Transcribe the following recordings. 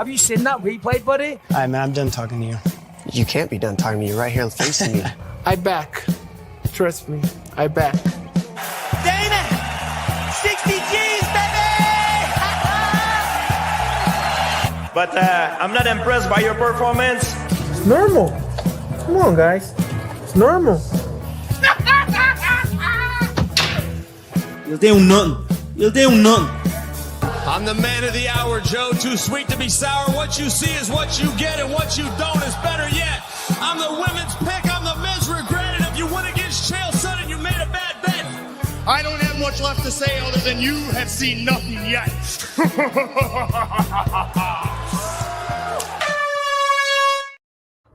you seen that replay, buddy? All right, man, I'm done talking to you. You can't be done talking to me right here facing me. I back. Trust me, I back. Dana! 60 G's, baby! But I'm not impressed by your performance. It's normal. Come on, guys. It's normal. You'll do nothing. You'll do nothing. I'm the man of the hour, Joe. Too sweet to be sour. What you see is what you get, and what you don't is better yet. I'm the women's pick. I'm the men's regret. And if you win against Chael Sonnen, you made a bad bet. I don't have much left to say other than you have seen nothing yet.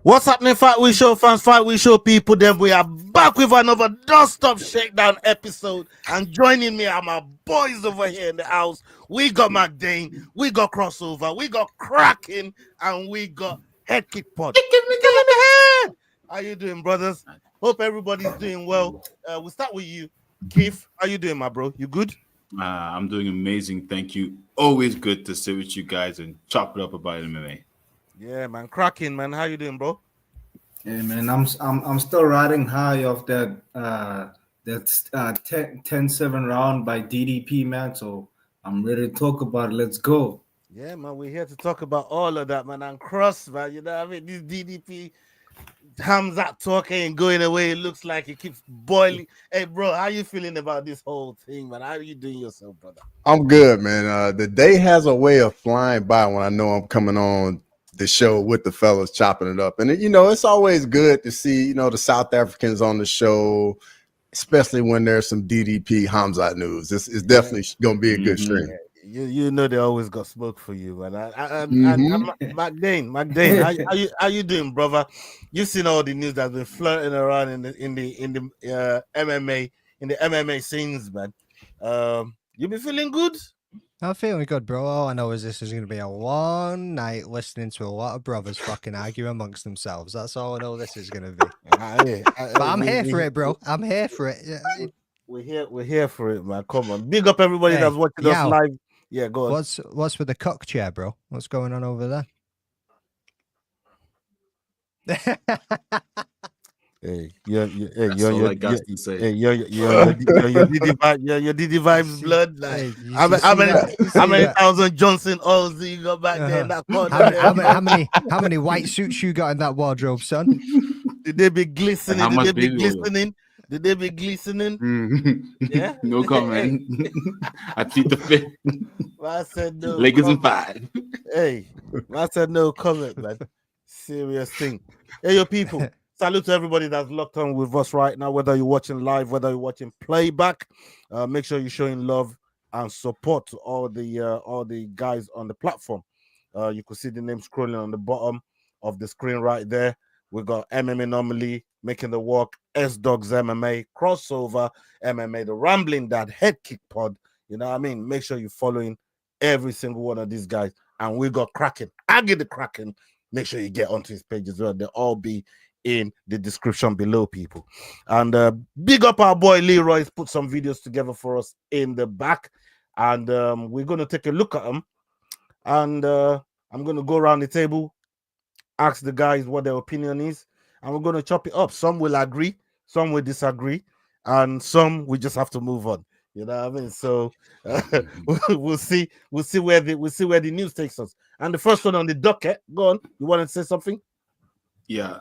What's happening, Fight Week Show fans, Fight Week Show people? Then we are back with another non-stop shakedown episode, and joining me are my boys over here in the house. We got McDane, we got Crossover, we got Kraken, and we got Head Kick Pod. Give me head. How you doing, brothers? Hope everybody's doing well. We'll start with you, Keith. How you doing, my bro? You good? I'm doing amazing, thank you. Always good to sit with you guys and chop it up about MMA. Yeah, man. Kraken, man. How you doing, bro? Hey, man. I'm still riding high off that 10-7 round by DDP, man. So I'm ready to talk about it. Let's go. Yeah, man. We're here to talk about all of that, man. And Cross, man. You know what I mean? This DDP Hamzat talk ain't going away. It looks like it keeps boiling. Hey, bro, how you feeling about this whole thing, man? How are you doing yourself, brother? I'm good, man. The day has a way of flying by when I know I'm coming on the show with the fellas chopping it up. And, you know, it's always good to see, you know, the South Africans on the show, especially when there's some DDP Hamzat news. It's definitely going to be a good stream. You know they always got smoke for you, man. McDane, how you doing, brother? You've seen all the news that's been flirting around in the MMA scenes, man. You been feeling good? I'm feeling good, bro. All I know is this is going to be a long night listening to a lot of brothers fucking argue amongst themselves. That's all I know this is going to be. But I'm here for it, bro. I'm here for it. Yeah. We're here for it, man. Come on. Big up everybody that's watching us live. Yeah, go on. What's with the cock chair, bro? What's going on over there? Hey, your Didi vibes blood. Like, how many thousand Johnson O's you got back there in that corner? How many white suits you got in that wardrobe, son? Did they be glistening? Did they be glistening? Yeah. No comment. I plead the fifth. I said no. Lakers in 5. Hey, I said no comment, man. Serious thing. Hey, your people. Salute to everybody that's locked on with us right now, whether you're watching live, whether you're watching playback. Make sure you're showing love and support to all the guys on the platform. You can see the name scrolling on the bottom of the screen right there. We got MMA Anomaly, Making the Walk, S-Dogs MMA, Crossover MMA, The Rambling Dad, Head Kick Pod. You know what I mean? Make sure you're following every single one of these guys. And we got Kraken. I get the Kraken. Make sure you get onto his page as well. They'll all be in the description below, people. And big up our boy Leroy's put some videos together for us in the back. And we're going to take a look at them. And I'm going to go around the table, ask the guys what their opinion is, and we're going to chop it up. Some will agree, some will disagree, and some we just have to move on. You know what I mean? So we'll see where the news takes us. And the first one on the docket, go on. You want to say something? Yeah.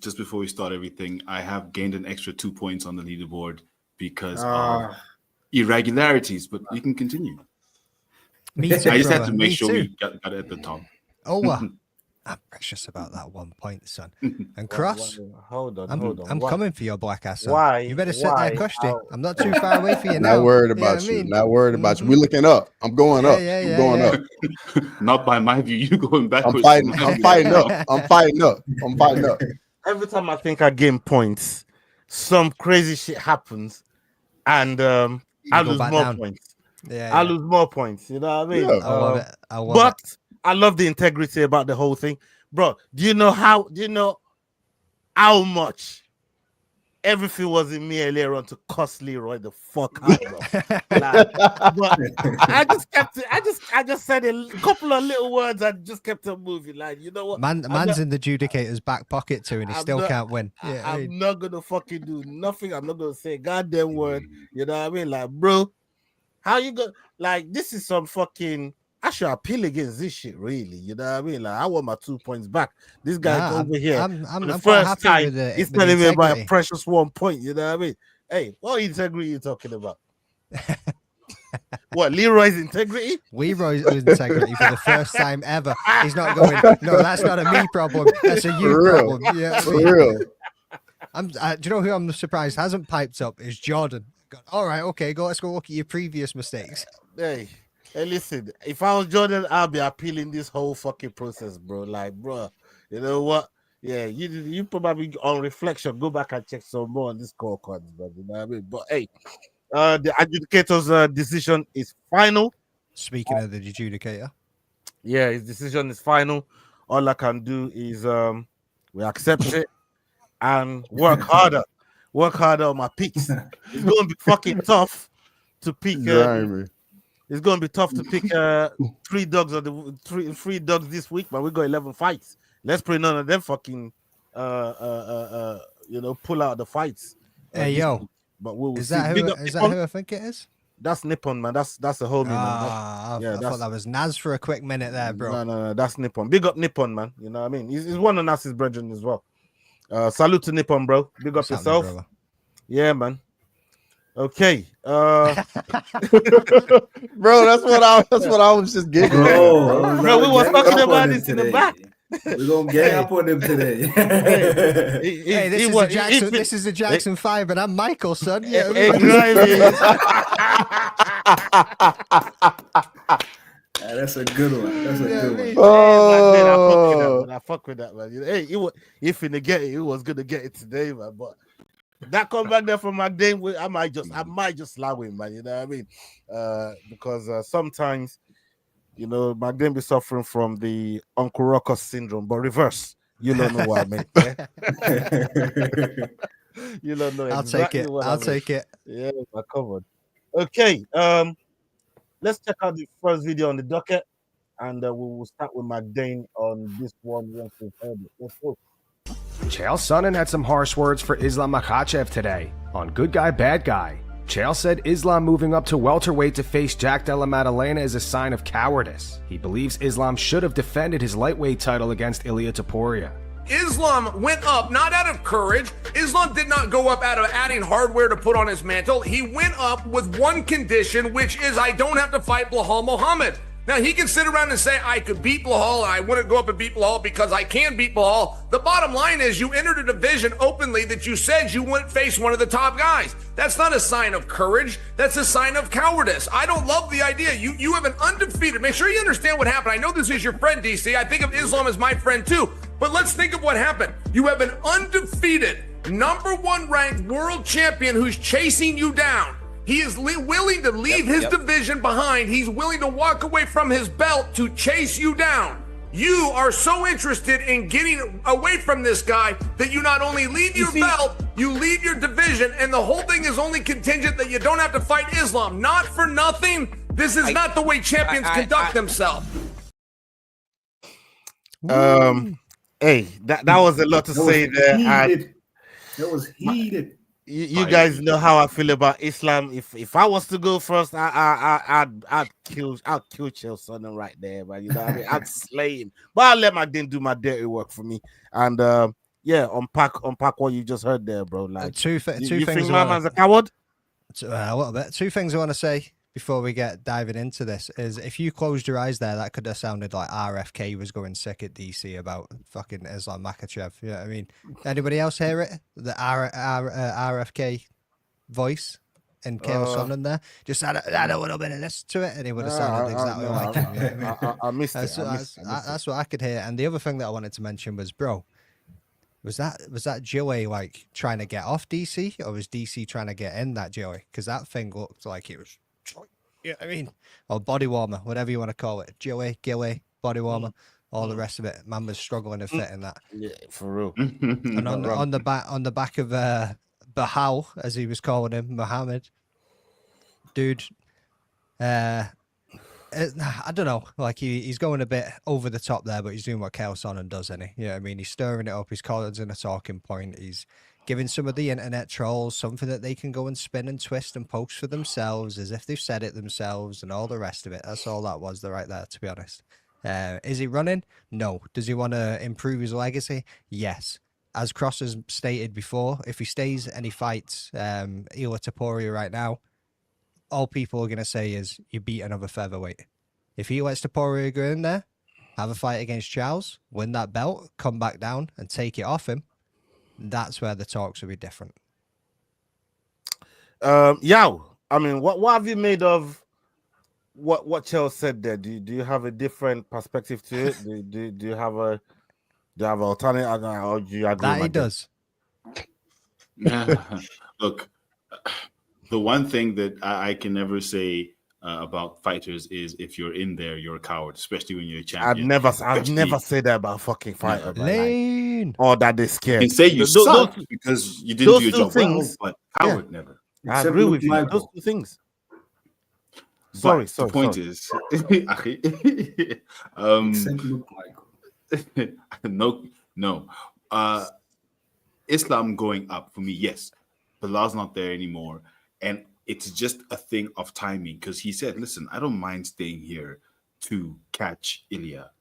Just before we start everything, I have gained an extra 2 points on the leaderboard because of irregularities, but we can continue. Me too, I just brother. had to make sure too. we got it at the top. Oh, I'm precious about that 1 point, son. And Cross, hold on. I'm coming for your black ass. Son. Why? You better sit there, cushy. I'm not too far away for you now. Not worried about you. Not worried about you. We're looking up. I'm going up. I'm going up. Not by my view. You going backwards. I'm fighting up. Every time I think I gain points, some crazy shit happens, and I lose more points. I lose more points. You know what I mean? Yeah. I love it. I love the integrity about the whole thing, bro. Do you know how much everything was in me earlier on to cuss Leroy the fuck out, bro. Like, but I just kept it. I just said a couple of little words and just kept on moving. Like, you know what? Man's in the adjudicator's back pocket too, and he still can't win. Yeah, I'm not gonna fucking do nothing. I'm not gonna say a goddamn word. You know what I mean? Like, bro, how you go? Like, this is some fucking. I should appeal against this shit, really. You know what I mean? Like, I want my 2 points back. This guy over here, I'm the quite first happy time, with it. it's not even by a precious 1 point. You know what I mean? Hey, what integrity are you talking about? What, Leroy's integrity? Leroy's integrity for the first time ever. He's not going, no, that's not a me problem. That's a you problem. Yeah, for real. Do you know who I'm surprised hasn't piped up? Is Jordan. All right, okay, let's go look at your previous mistakes. Hey, listen, if I was Jordan, I'll be appealing this whole fucking process, bro. Like, bro, you know what? Yeah, you probably on reflection go back and check some more on this scorecards, bro. You know what I mean? But hey, the adjudicator's decision is final. Speaking of the adjudicator, yeah, his decision is final. All I can do is we accept it and work harder on my picks. It's going to be fucking tough to pick. It's going to be tough to pick 3 dogs or the three dogs this week, but we got 11 fights. Let's pray none of them fucking pull out the fights. Hey yo, week. But we'll is see. that who I think it is? That's Nippon, man. That's a homie, man. I thought that was Naz for a quick minute there, bro. No, that's Nippon. Big up Nippon, man. You know what I mean? He's one of Naz's brethren as well. Salute to Nippon, bro. Big up yourself. Brother. Yeah, man. Okay. Bro, that's what I was just getting. Bro, we was talking about this in the back. We're gonna get up on him today. This is the Jackson 5, and I'm Michael, son. Yeah, that's a good one. That's a good one. Oh, I fuck with that, man. Hey, if he get it, he was gonna get it today, man. But that come back there from McDane, I might just slap him, man. You know what I mean? Because sometimes, you know, McDane be suffering from the Uncle Ruckus syndrome, but reverse. You don't know what I mean. Yeah? You don't know. Exactly I'll take it. Yeah, I covered. Okay. Let's check out the first video on the docket, and we will start with McDane on this one once we've heard it. Let's go. Chael Sonnen had some harsh words for Islam Makhachev today on Good Guy, Bad Guy. Chael said Islam moving up to welterweight to face Jack Della Maddalena is a sign of cowardice. He believes Islam should have defended his lightweight title against Ilia Topuria. Islam went up not out of courage. Islam did not go up out of adding hardware to put on his mantle. He went up with one condition, which is I don't have to fight Belal Muhammad. Now, he can sit around and say, I could beat Belal, and I wouldn't go up and beat Belal because I can beat Belal. The bottom line is you entered a division openly that you said you wouldn't face one of the top guys. That's not a sign of courage. That's a sign of cowardice. I don't love the idea. You have an undefeated. Make sure you understand what happened. I know this is your friend, DC. I think of Islam as my friend, too. But let's think of what happened. You have an undefeated, #1 ranked world champion who's chasing you down. He is willing to leave his division behind. He's willing to walk away from his belt to chase you down. You are so interested in getting away from this guy that you not only leave your belt, you leave your division, and the whole thing is only contingent that you don't have to fight Islam. Not for nothing. This is not the way champions conduct themselves. Hey, that was a lot to say there. That was heated. You guys know how I feel about Islam. If I was to go first, I'd kill Chael Sonnen right there, man. You know what I mean? I'd slay him. But I'll let McDane do my dirty work for me. And unpack what you just heard there, bro. Like two things. You think my man's a coward? A little bit. Two things I want to say before we get diving into this is if you closed your eyes there, that could have sounded like RFK was going sick at DC about fucking Islam Makhachev. You know what I mean? Anybody else hear it? The RFK voice and Chael Sonnen there? Just add a little bit of this to it and it would have sounded exactly like him. You know what I mean? I missed it. That's what I could hear. And the other thing that I wanted to mention was, bro, was that Joey like trying to get off DC or was DC trying to get in that Joey? Because that thing looked like it was... Yeah, I mean, or body warmer, whatever you want to call it, Joey, Gilly, body warmer, all the rest of it. Man was struggling to fit in that. Yeah, for real. And on the back of Bahal, as he was calling him, Muhammad. Dude, I don't know. Like he's going a bit over the top there, but he's doing what Chael Sonnen does, isn't he? Yeah, I mean, he's stirring it up. He's causing a talking point. He's giving some of the internet trolls something that they can go and spin and twist and post for themselves as if they've said it themselves and all the rest of it. That's all that was right there, to be honest. Is he running? No. Does he want to improve his legacy? Yes. As Cross has stated before, if he stays and he fights Topuria right now, all people are going to say is, you beat another featherweight. If he lets Topuria go in there, have a fight against Charles, win that belt, come back down and take it off him, that's where the talks will be different. Yao, I mean, what have you made of what Chael said there? Do you have a different perspective to it? do you have an alternate, or do you agree? That he does. Look, the one thing that I can never say about fighters is, if you're in there, you're a coward, especially when you're a champion. I've never said that about fucking fighter. Lane. Or that they're scared. You can say you suck because you didn't do your job well, but coward never. I agree with you. Those two things. Sorry. The point is, no. Islam going up for me, yes. Bilal's not there anymore, and it's just a thing of timing, because he said, listen, I don't mind staying here to catch Ilya,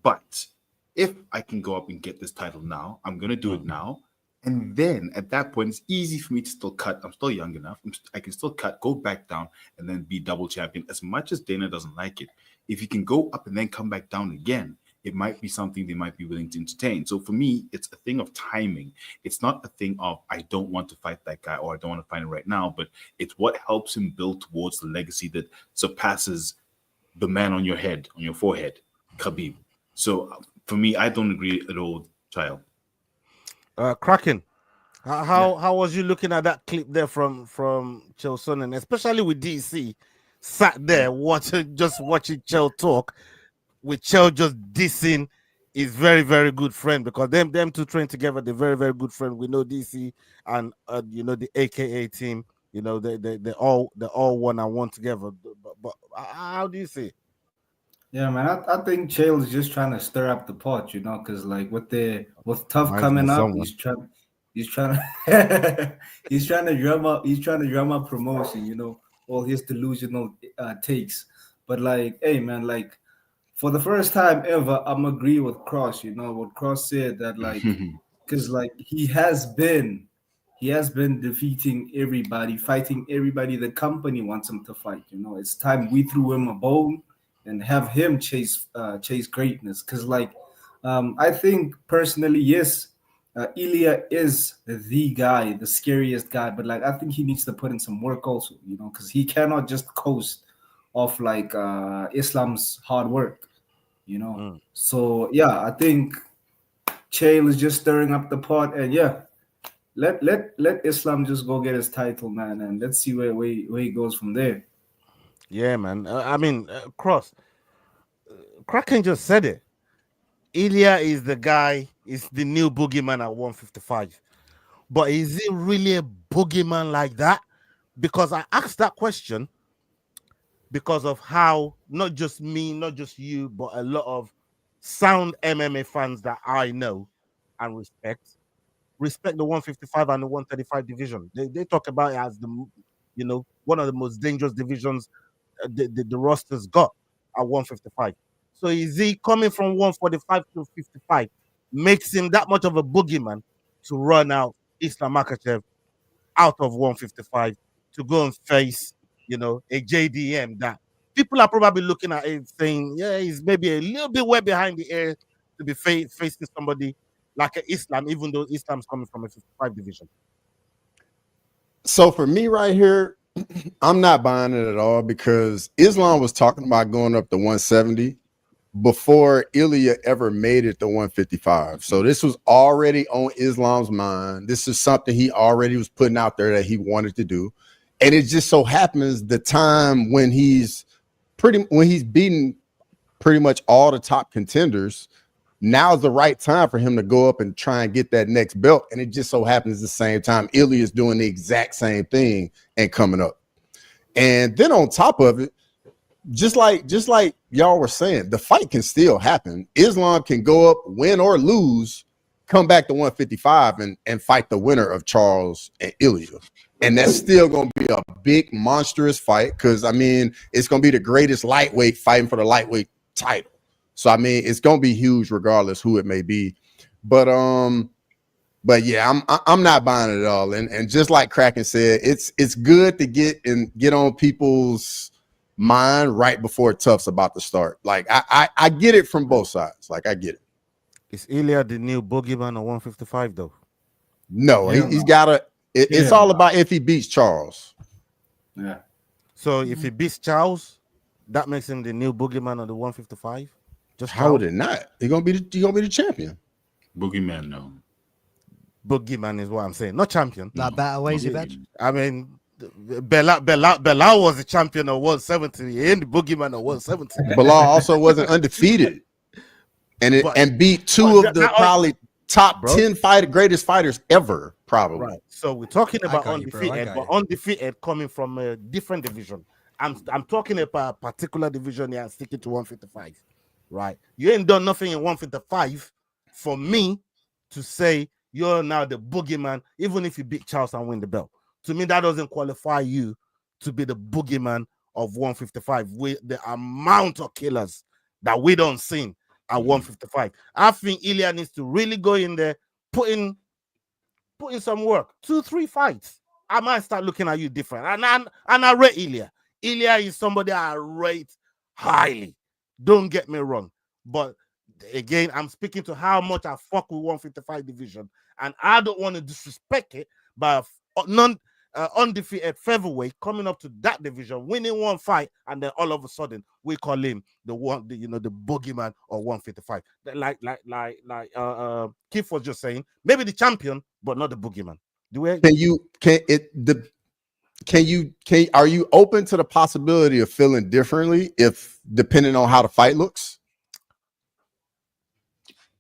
but if I can go up and get this title now, I'm going to do it now. And then at that point, it's easy for me to still cut. I'm still young enough. I can still cut, go back down, and then be double champion. As much as Dana doesn't like it, if you can go up and then come back down again, it might be something they might be willing to entertain. So for me, it's a thing of timing. It's not a thing of, I don't want to fight that guy, or I don't want to fight him right now, but it's what helps him build towards the legacy that surpasses the man on your head, on your forehead, Khabib. So for me, I don't agree at all, child. Kraken, how was you looking at that clip there from Chael Sonnen, especially with DC sat there watching Chael talk, with Chael just dissing his very, very good friend, because them two train together, they're very, very good friend. We know DC and the AKA team, they're all one and one together. But how do you see it? Yeah, man, I think Chael is just trying to stir up the pot, because like with Tough coming up, he's trying to drum up promotion, all his delusional takes. But like, hey man, like for the first time ever, I'm agree with Cross, what Cross said, that like, because like he has been defeating everybody, fighting everybody the company wants him to fight. It's time we threw him a bone and have him chase greatness. Because like, I think personally, yes, Ilya is the guy, the scariest guy, but like I think he needs to put in some work also, because he cannot just coast off like Islam's hard work, So yeah, I think Chael is just stirring up the pot, and yeah, let Islam just go get his title, man, and let's see where he goes from there. Yeah, man. Cross. Kraken just said it. Ilya is the guy, is the new boogeyman at 155. But is he really a boogeyman like that? Because I asked that question because of how, not just me, not just you, but a lot of sound MMA fans that I know and respect the 155 and the 135 division. They talk about it as the, one of the most dangerous divisions the roster's got at 155. So is he coming from 145 to 55 makes him that much of a boogeyman to run out Islam Makhachev out of 155 to go and face, a JDM that people are probably looking at it saying, yeah, he's maybe a little bit way behind the air to be facing somebody like an Islam, even though Islam's coming from a 55 division. So for me right here, I'm not buying it at all, because Islam was talking about going up to 170 before Ilya ever made it to 155. So this was already on Islam's mind. This is something he already was putting out there that he wanted to do. And it just so happens the time when he's beaten pretty much all the top contenders, now's the right time for him to go up and try and get that next belt. And it just so happens the same time Ilya is doing the exact same thing and coming up. And then on top of it, just like y'all were saying, the fight can still happen. Islam can go up, win or lose, come back to 155 and fight the winner of Charles and Ilya. And that's still going to be a big, monstrous fight because, I mean, it's going to be the greatest lightweight fighting for the lightweight title. So, I mean, it's going to be huge regardless who it may be. But yeah, I'm not buying it at all. And just like Kraken said, it's good to get on people's mind right before Tough's about to start. Like, I get it from both sides. Like, I get it. Is Ilya the new boogeyman at 155 though? No, he's got to. It's all about if he beats Charles. Yeah. So if he beats Charles, that makes him the new boogeyman on the 155. Just how would it not? He's gonna be the champion. Boogeyman, no. Boogeyman is what I'm saying, not champion. That better ways of it. I mean, Belal was the champion of 170. He ain't the boogeyman of 170. Belal also wasn't undefeated, and beat two of the probably top 10 greatest fighters ever. Probably. Right. So we're talking about undefeated, but undefeated coming from a different division. I'm talking about a particular division here and sticking to 155. Right. You ain't done nothing in 155 for me to say you're now the boogeyman, even if you beat Charles and win the belt. To me, that doesn't qualify you to be the boogeyman of 155 with the amount of killers that we don't see at 155. I think Ilya needs to really go in there, put in some work. 2-3 fights. I might start looking at you different. And I rate Ilya. Ilya is somebody I rate highly. Don't get me wrong. But again, I'm speaking to how much I fuck with 155 division. And I don't want to disrespect it by undefeated featherweight coming up to that division, winning one fight, and then all of a sudden we call him the boogeyman of 155. Like Keith was just saying, maybe the champion, but not the boogeyman. Are you open to the possibility of feeling differently if depending on how the fight looks?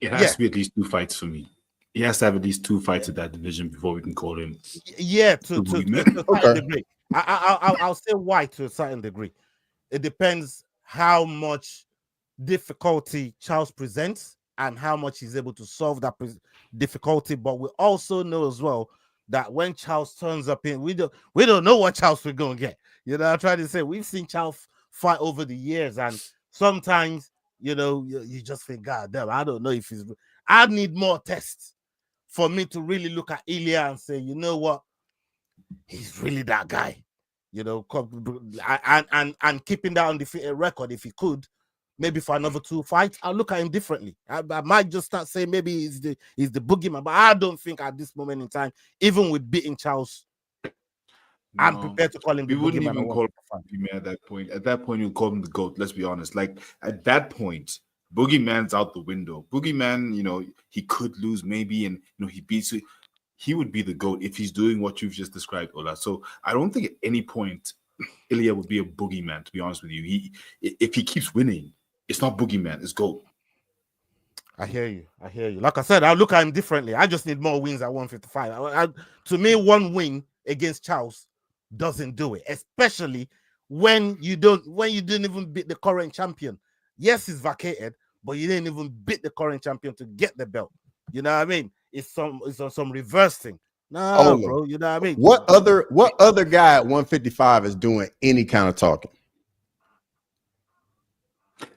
It has to be at least 2 fights for me. He has to have at least 2 fights at that division before we can call him. Yeah, to a certain degree. I'll say why to a certain degree. It depends how much difficulty Charles presents and how much he's able to solve that difficulty. But we also know as well that when Charles turns up in, we don't know what Charles we're going to get. You know, I'm trying to say we've seen Charles fight over the years, and sometimes, you know, you just think, God damn, I don't know if he's. I need more tests for me to really look at Ilya and say, you know what, he's really that guy. You know, and keeping that undefeated record, if he could, maybe for another 2 fights, I'll look at him differently. I might just start saying maybe he's the boogeyman, but I don't think at this moment in time, even with beating Charles, I'm prepared to call him the boogeyman. We wouldn't even call him boogeyman at that point. At that point, you'll call him the GOAT. Let's be honest. Like at that point, boogeyman's out the window. Boogeyman, you know, he could lose maybe, and you know he beats you. He would be the GOAT if he's doing what you've just described, Ola. So I don't think at any point Ilya would be a boogeyman. To be honest with you, if he keeps winning, it's not boogeyman, it's GOAT. I hear you. Like I said, I look at him differently. I just need more wins at 155. To me, 1 win against Charles doesn't do it, especially when you didn't even beat the current champion. Yes, he's vacated, but you didn't even beat the current champion to get the belt. You know what I mean? It's on some reverse thing. No, bro. You know what I mean? What other guy at 155 is doing any kind of talking?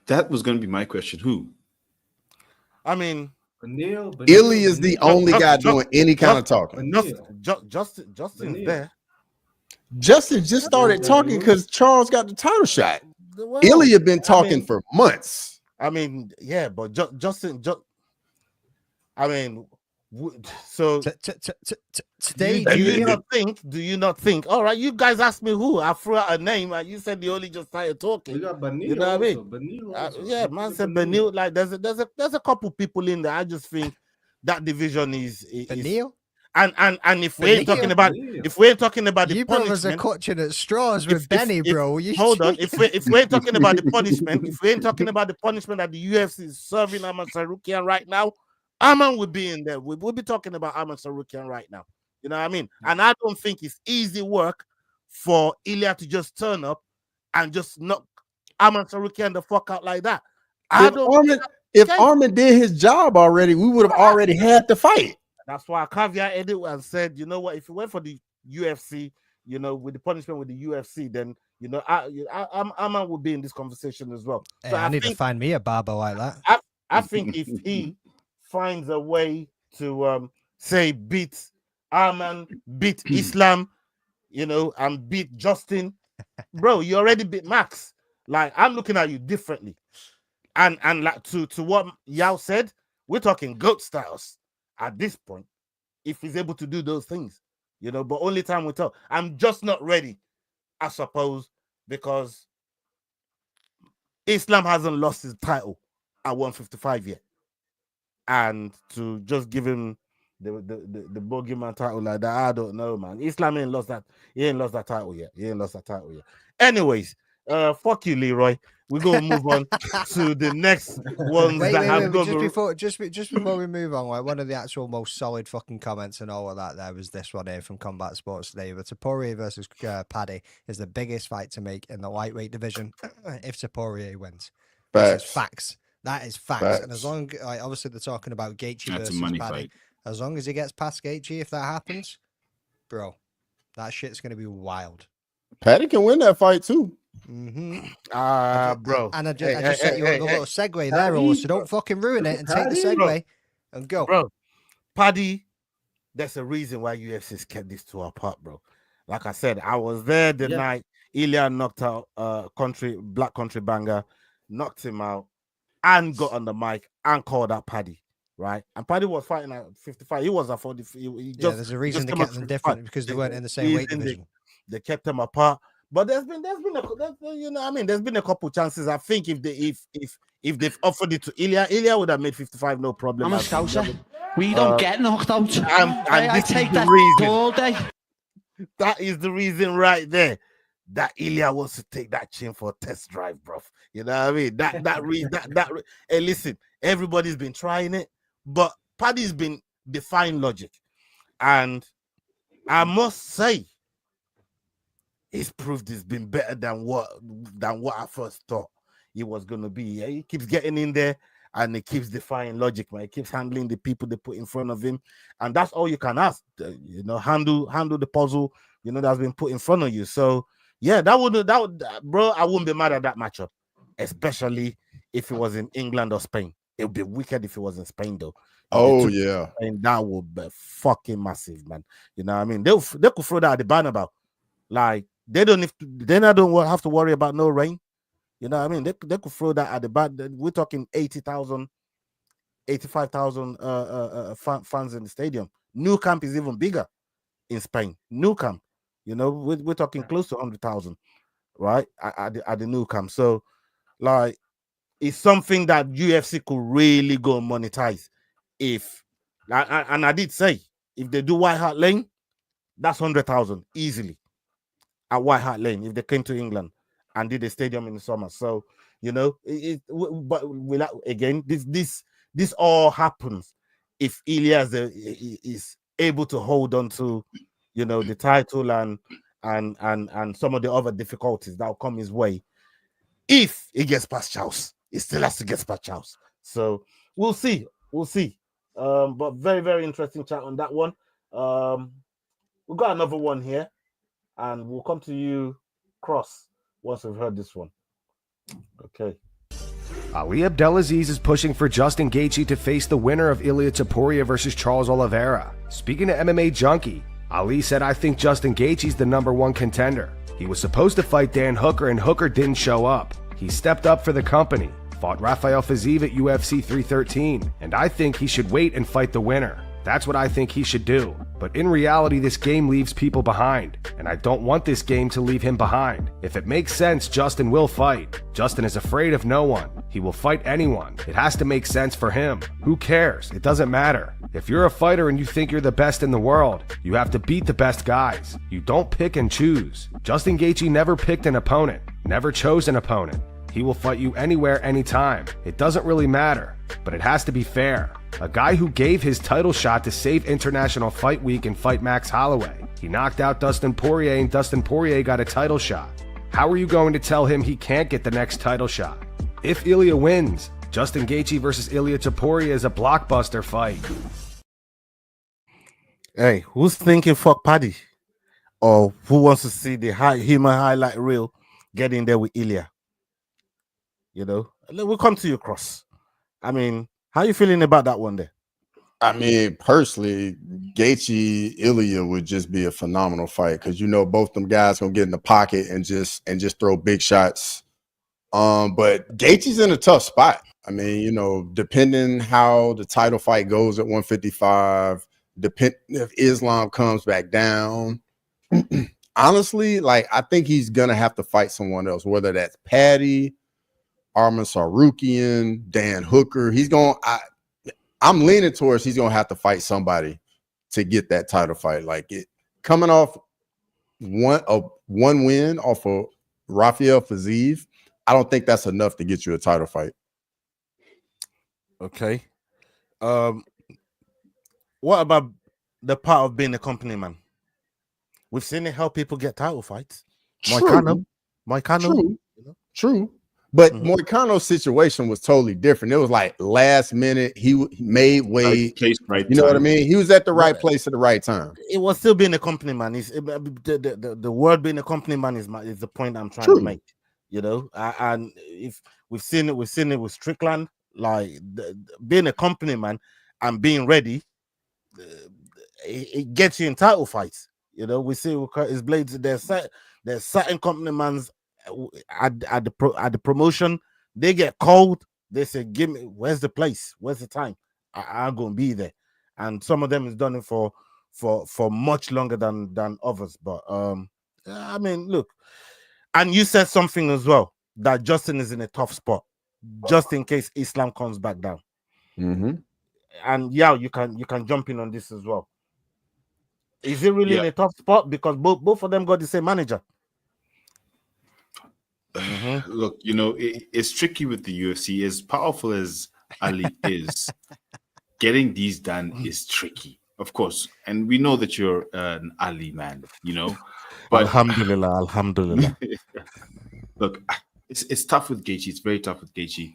That was going to be my question. Who? I mean, Ilya is the only guy doing any kind of talking. Justin's there. Justin just started talking because Charles got the title shot. Well, Ilya been talking for months. I mean, yeah, but Justin. I mean, so today, do you not think? All right, you guys asked me who. I threw out a name, and you said you only just started talking. We got Benil, you know what I mean? Yeah, man said Benil. Like, there's a couple people in there. I just think that division is Benil. And if we ain't talking about the you brothers are punishment, clutching at straws with Benny, bro. Hold on, if we ain't talking about the punishment, if we ain't talking about the punishment that the UFC is serving Aman Sarukian right now, Aman would be in there. We'll be talking about Aman Sarukian right now. You know what I mean? And I don't think it's easy work for Ilya to just turn up and just knock Aman Sarukian the fuck out like that. If Armin did his job already, we would have already had the fight. That's why I caveated it and said, you know what, if you went for the UFC, you know, with the punishment with the UFC, then, you know, Aman would be in this conversation as well. Hey, So I need to find me a barber like that. I think if he finds a way to say beat Aman, beat Islam, you know, and beat Justin, bro, you already beat Max. Like, I'm looking at you differently. And like to what Yao said, we're talking GOAT styles at this point, if he's able to do those things, you know, but only time will tell. I'm just not ready, I suppose, because Islam hasn't lost his title at 155 yet. And to just give him the bogeyman title like that, I don't know, man. Islam ain't lost that. He ain't lost that title yet. Anyways, fuck you, Leroy. We're gonna move on to the next ones just before we move on, like one of the actual most solid fucking comments and all of that there was this one here from Combat Sports today. But Topuria versus Paddy is the biggest fight to make in the lightweight division if Topuria wins. That's facts. That is facts. And as long like obviously they're talking about Gaethje versus Paddy. Fight. As long as he gets past Gaethje, if that happens, bro, that shit's gonna be wild. Paddy can win that fight too. Bro. And I just set you up a little segue there, so don't fucking ruin it and take the segue and go. Bro, Paddy, that's the reason why UFC's kept these two apart, bro. Like I said, I was there the night Ilya knocked out Black Country Banger, knocked him out, and got on the mic and called out Paddy, right? And Paddy was fighting at 55. He was at 40. There's a reason they kept them different because they weren't in the same weight division. They kept them apart. But there's been a couple chances. I think if they've offered it to Ilya would have made 55 no problem. I'm a scouser. We don't get knocked out. I take that all day. That is the reason right there that Ilya wants to take that chin for a test drive, bro. You know what I mean? Hey, listen, everybody's been trying it, but Paddy's been defying logic, and I must say, he's proved he's been better than what I first thought he was gonna be. Yeah, he keeps getting in there and he keeps defying logic, man. He keeps handling the people they put in front of him, and that's all you can ask. You know, handle the puzzle, you know, that's been put in front of you. So yeah, that would bro, I wouldn't be mad at that matchup, especially if it was in England or Spain. It would be wicked if it was in Spain though. Oh yeah, and that would be fucking massive, man. You know what I mean? They could throw that at the banner, like. They don't have to worry about no rain. You know what I mean? They could throw that at the back. We're talking 80,000, 85,000 fans in the stadium. Nou Camp is even bigger in Spain. Nou Camp, you know, we're talking close to 100,000, right? At the Nou Camp. So, like, it's something that UFC could really go and monetize. And I did say, if they do White Hart Lane, that's 100,000 easily. At White Hart Lane, if they came to England and did a stadium in the summer. So, you know, but again, this all happens if Ilya is able to hold on to, you know, the title and some of the other difficulties that will come his way. If he gets past Chael, he still has to get past Chael. So we'll see. But very, very interesting chat on that one. We've got another one here. And we'll come to you, Cross, once we've heard this one. Okay. Ali Abdelaziz is pushing for Justin Gaethje to face the winner of Ilia Topuria versus Charles Oliveira. Speaking to MMA Junkie, Ali said, "I think Justin Gaethje's the #1 contender. He was supposed to fight Dan Hooker and Hooker didn't show up. He stepped up for the company, fought Rafael Fiziev at UFC 313, and I think he should wait and fight the winner. That's what I think he should do. But in reality, this game leaves people behind, and I don't want this game to leave him behind. If it makes sense, Justin will fight. Justin is afraid of no one. He will fight anyone. It has to make sense for him. Who cares? It doesn't matter. If you're a fighter and you think you're the best in the world, you have to beat the best guys. You don't pick and choose. Justin Gaethje never picked an opponent, never chose an opponent. He will fight you anywhere, anytime. It doesn't really matter, but it has to be fair. A guy who gave his title shot to save International Fight Week and fight Max Holloway. He knocked out Dustin Poirier and Dustin Poirier got a title shot. How are you going to tell him he can't get the next title shot? If Ilya wins, Justin Gaethje versus Ilya Topuria is a blockbuster fight. Hey, who's thinking fuck Paddy? Or who wants to see the human highlight reel get in there with Ilya? You know, we'll come to you, Cross. I mean, how you feeling about that one there? I mean, personally, Gaethje Ilya would just be a phenomenal fight because you know both them guys gonna get in the pocket and just throw big shots. But Gaethje's in a tough spot. I mean, you know, depending how the title fight goes at 155, depend if Islam comes back down. Honestly, like I think he's gonna have to fight someone else, whether that's Paddy, Arman Sarukian, Dan Hooker. I'm leaning towards he's gonna have to fight somebody to get that title fight. Like it coming off one win off of Rafael Fiziev, I don't think that's enough to get you a title fight. Okay. What about the part of being a company man? We've seen it help people get title fights. Moicano. True. But Moicano's situation was totally different. It was like last minute. He made weight. Right you know what I mean? He was at the right place at the right time. It was still being a company man. The word being a company man is the point I'm trying to make. You know, and if we've seen it with Strickland. Like being a company man and being ready, it gets you in title fights. You know, we see with Curtis Blades, there's certain company mans at the promotion, they get called. They say, "Give me, where's the place? Where's the time? I'm gonna be there." And some of them has done it for much longer than others. But I mean, look, and you said something as well that Justin is in a tough spot, just in case Islam comes back down. And yeah, you can jump in on this as well. Is it really in a tough spot because both of them got the same manager? Look, you know, it's tricky with the UFC. As powerful as Ali is, getting these done is tricky, of course. And we know that you're an Ali man, you know. But Alhamdulillah. Look, it's tough with Gaethje. It's very tough with Gaethje.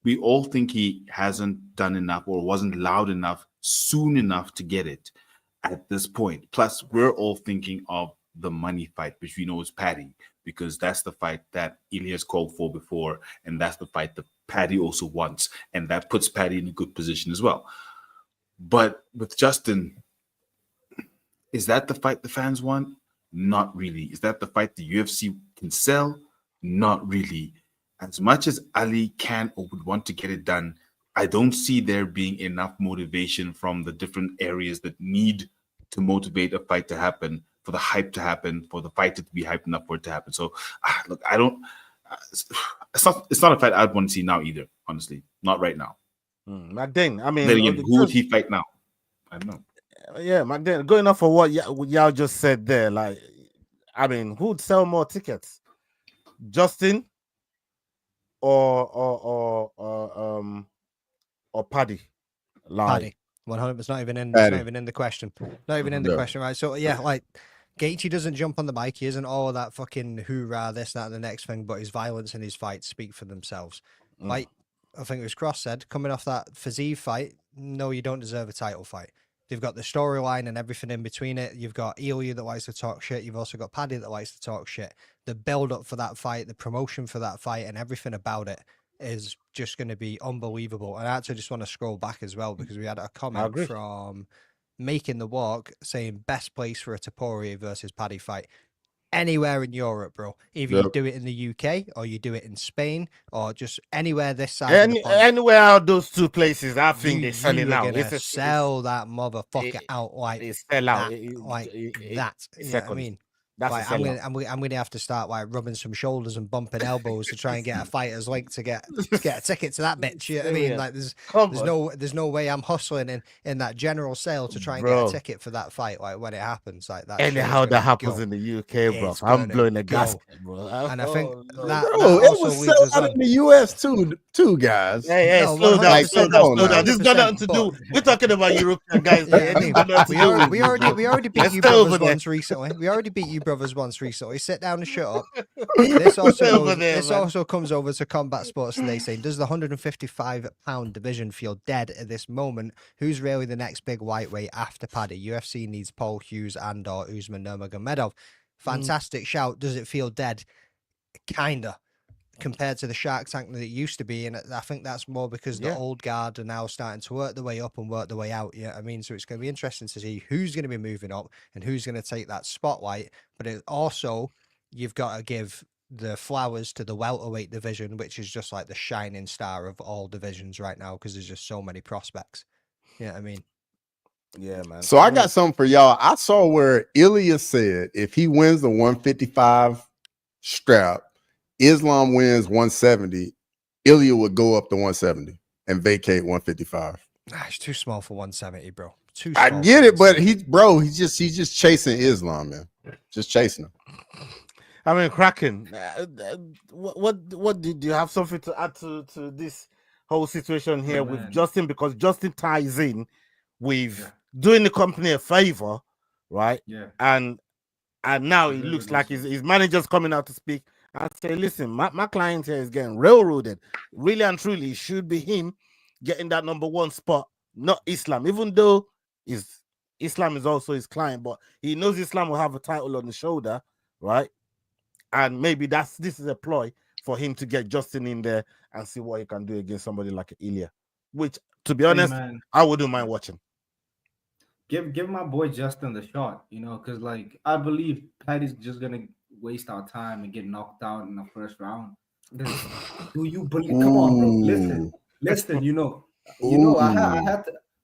We all think he hasn't done enough or wasn't loud enough soon enough to get it at this point. Plus, we're all thinking of the money fight, which we know is Paddy, because that's the fight that Ilya's called for before, and that's the fight that Paddy also wants, and that puts Paddy in a good position as well. But with Justin, is that the fight the fans want? Not really. Is that the fight the UFC can sell? Not really. As much as Ali can or would want to get it done, I don't see there being enough motivation from the different areas that need to motivate a fight to happen, for the hype to happen, for the fight to be hyped enough for it to happen. So, look, I don't. It's not a fight I'd want to see now either. Honestly, not right now. McDane, I mean, then again, who would he fight now? I don't know. Yeah, McDane, going off for what y'all just said there, like, I mean, who'd sell more tickets, Justin or Paddy? Like, Paddy. 100%. It's not even in the question. Not even in the question, right? So yeah, like Gaethje doesn't jump on the bike. He isn't all of that fucking hoorah, this, that, and the next thing. But his violence and his fights speak for themselves. Like I think it was Cross said, coming off that Fiziev fight, no, you don't deserve a title fight. They've got the storyline and everything in between it. You've got Ilya that likes to talk shit. You've also got Paddy that likes to talk shit. The build up for that fight, the promotion for that fight, and everything about it is just going to be unbelievable. And I actually just want to scroll back as well because we had a comment from Making the Walk saying best place for a Topuria versus Paddy fight. anywhere in Europe, bro. Either you do it in the UK or you do it in Spain or just anywhere this side of the pond. Anywhere out those two places, I think they're selling out. It's sell that motherfucker out like they sell out that. You know what I mean? That's like I'm gonna have to start like rubbing some shoulders and bumping elbows to try and get a fighter's link to get a ticket to that bitch. You know what I mean? Like there's no way I'm hustling in that general sale to try and get a ticket for that fight. Like when it happens, like that. Anyhow that happens in the UK, bro. I'm blowing a gasket, bro. And I think that it was sold out in the US too, guys. Hey, slow down, slow down. This got nothing to do. We're talking about European guys. We already beat you brothers once recently. We already beat you brothers once recently. Sit down and shut up. This also comes over to Combat Sports today saying, does the 155-pound division feel dead at this moment? Who's really the next big lightweight after Paddy? UFC needs Paul Hughes and or Usman Nurmagomedov. Fantastic shout. Does it feel dead? Kinda. Compared to the Shark Tank that it used to be, and I think that's more because the old guard are now starting to work their way up and work their way out. Yeah, I mean, so it's going to be interesting to see who's going to be moving up and who's going to take that spotlight. But it also, you've got to give the flowers to the welterweight division, which is just like the shining star of all divisions right now because there's just so many prospects. Yeah, I mean, yeah, man. So I got something for y'all. I saw where Ilya said if he wins the 155 strap, Islam wins 170, Ilya would go up to 170 and vacate 155. It's too small for 170, bro. I get it, but he's just chasing Islam, man. Just chasing him. I mean, Kraken. What did you have something to add to this whole situation here with Justin? Because Justin ties in with doing the company a favor, right? Yeah. And now it looks like his manager's coming out to speak. I say, listen, my client here is getting railroaded. Really and truly, it should be him getting that number one spot, not Islam. Even though Islam is also his client, but he knows Islam will have a title on the shoulder, right? And maybe this is a ploy for him to get Justin in there and see what he can do against somebody like Ilya. Which, to be honest, I wouldn't mind watching. Give my boy Justin the shot, because like I believe Paddy's just gonna waste our time and get knocked out in the first round. Do you believe? Come on, bro. Listen.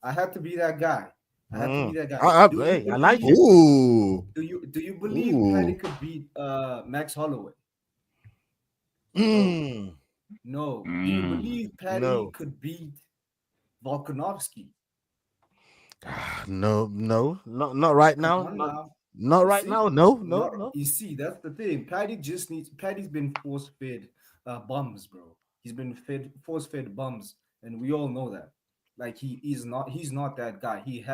I had to be that guy. I had to be that guy. I like it. Do you believe Paddy could beat Max Holloway? No. Do you believe Paddy could beat Volkanovski? No, not right now. Not right now. No. You see, that's the thing. Paddy's been force-fed bums, bro. He's been force-fed bums, and we all know that. Like he's not that guy. He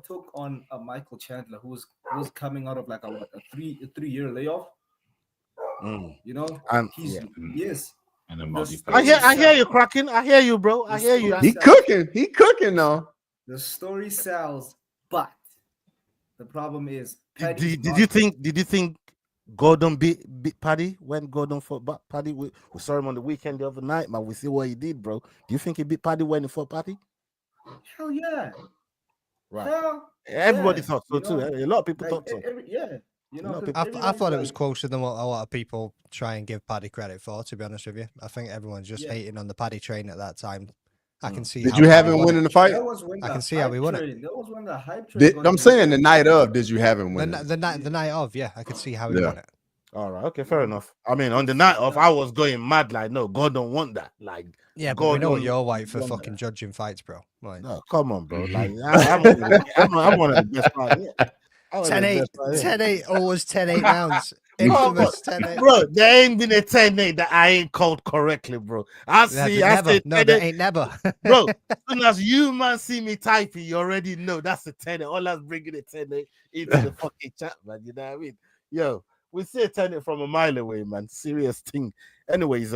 took on a Michael Chandler who was coming out of like a 3-year layoff. And yes. And I hear you, Kraken. I hear you, bro. I hear you. He cooking now. The story sells, but the problem is, did you think Gordon beat Paddy when Gordon fought Paddy? We saw him on the weekend the other night, man. We see what he did, bro. Do you think he beat Paddy when he fought Paddy? Hell yeah. Right. Everybody thought so too. A lot of people thought so. I thought it was closer than what a lot of people try and give Paddy credit for, to be honest with you. I think everyone's just hating on the Paddy train at that time. I can see. Did you have him winning the fight? I can see how we won it. That was when the hype train. I'm saying the night of. Did you have him win? The night of, yeah, I could see how he won it. All right, okay, fair enough. I mean, on the night of, I was going mad. Like, no, God don't want that. Like, yeah, but we know you're white for fucking judging fights, bro. Like, no, come on, bro. Like, I'm one of the best fighters. 10-8, always 10-8 rounds. Infamous 10-8. Bro, there ain't been a 10-8 that I ain't called correctly, bro. I say there ain't never. Bro, as soon as you man see me typing, you already know that's a 10-8. All that's bringing a 10-8 into the fucking chat, man. You know what I mean? Yo, we see a 10-8 from a mile away, man. Serious thing. Anyways,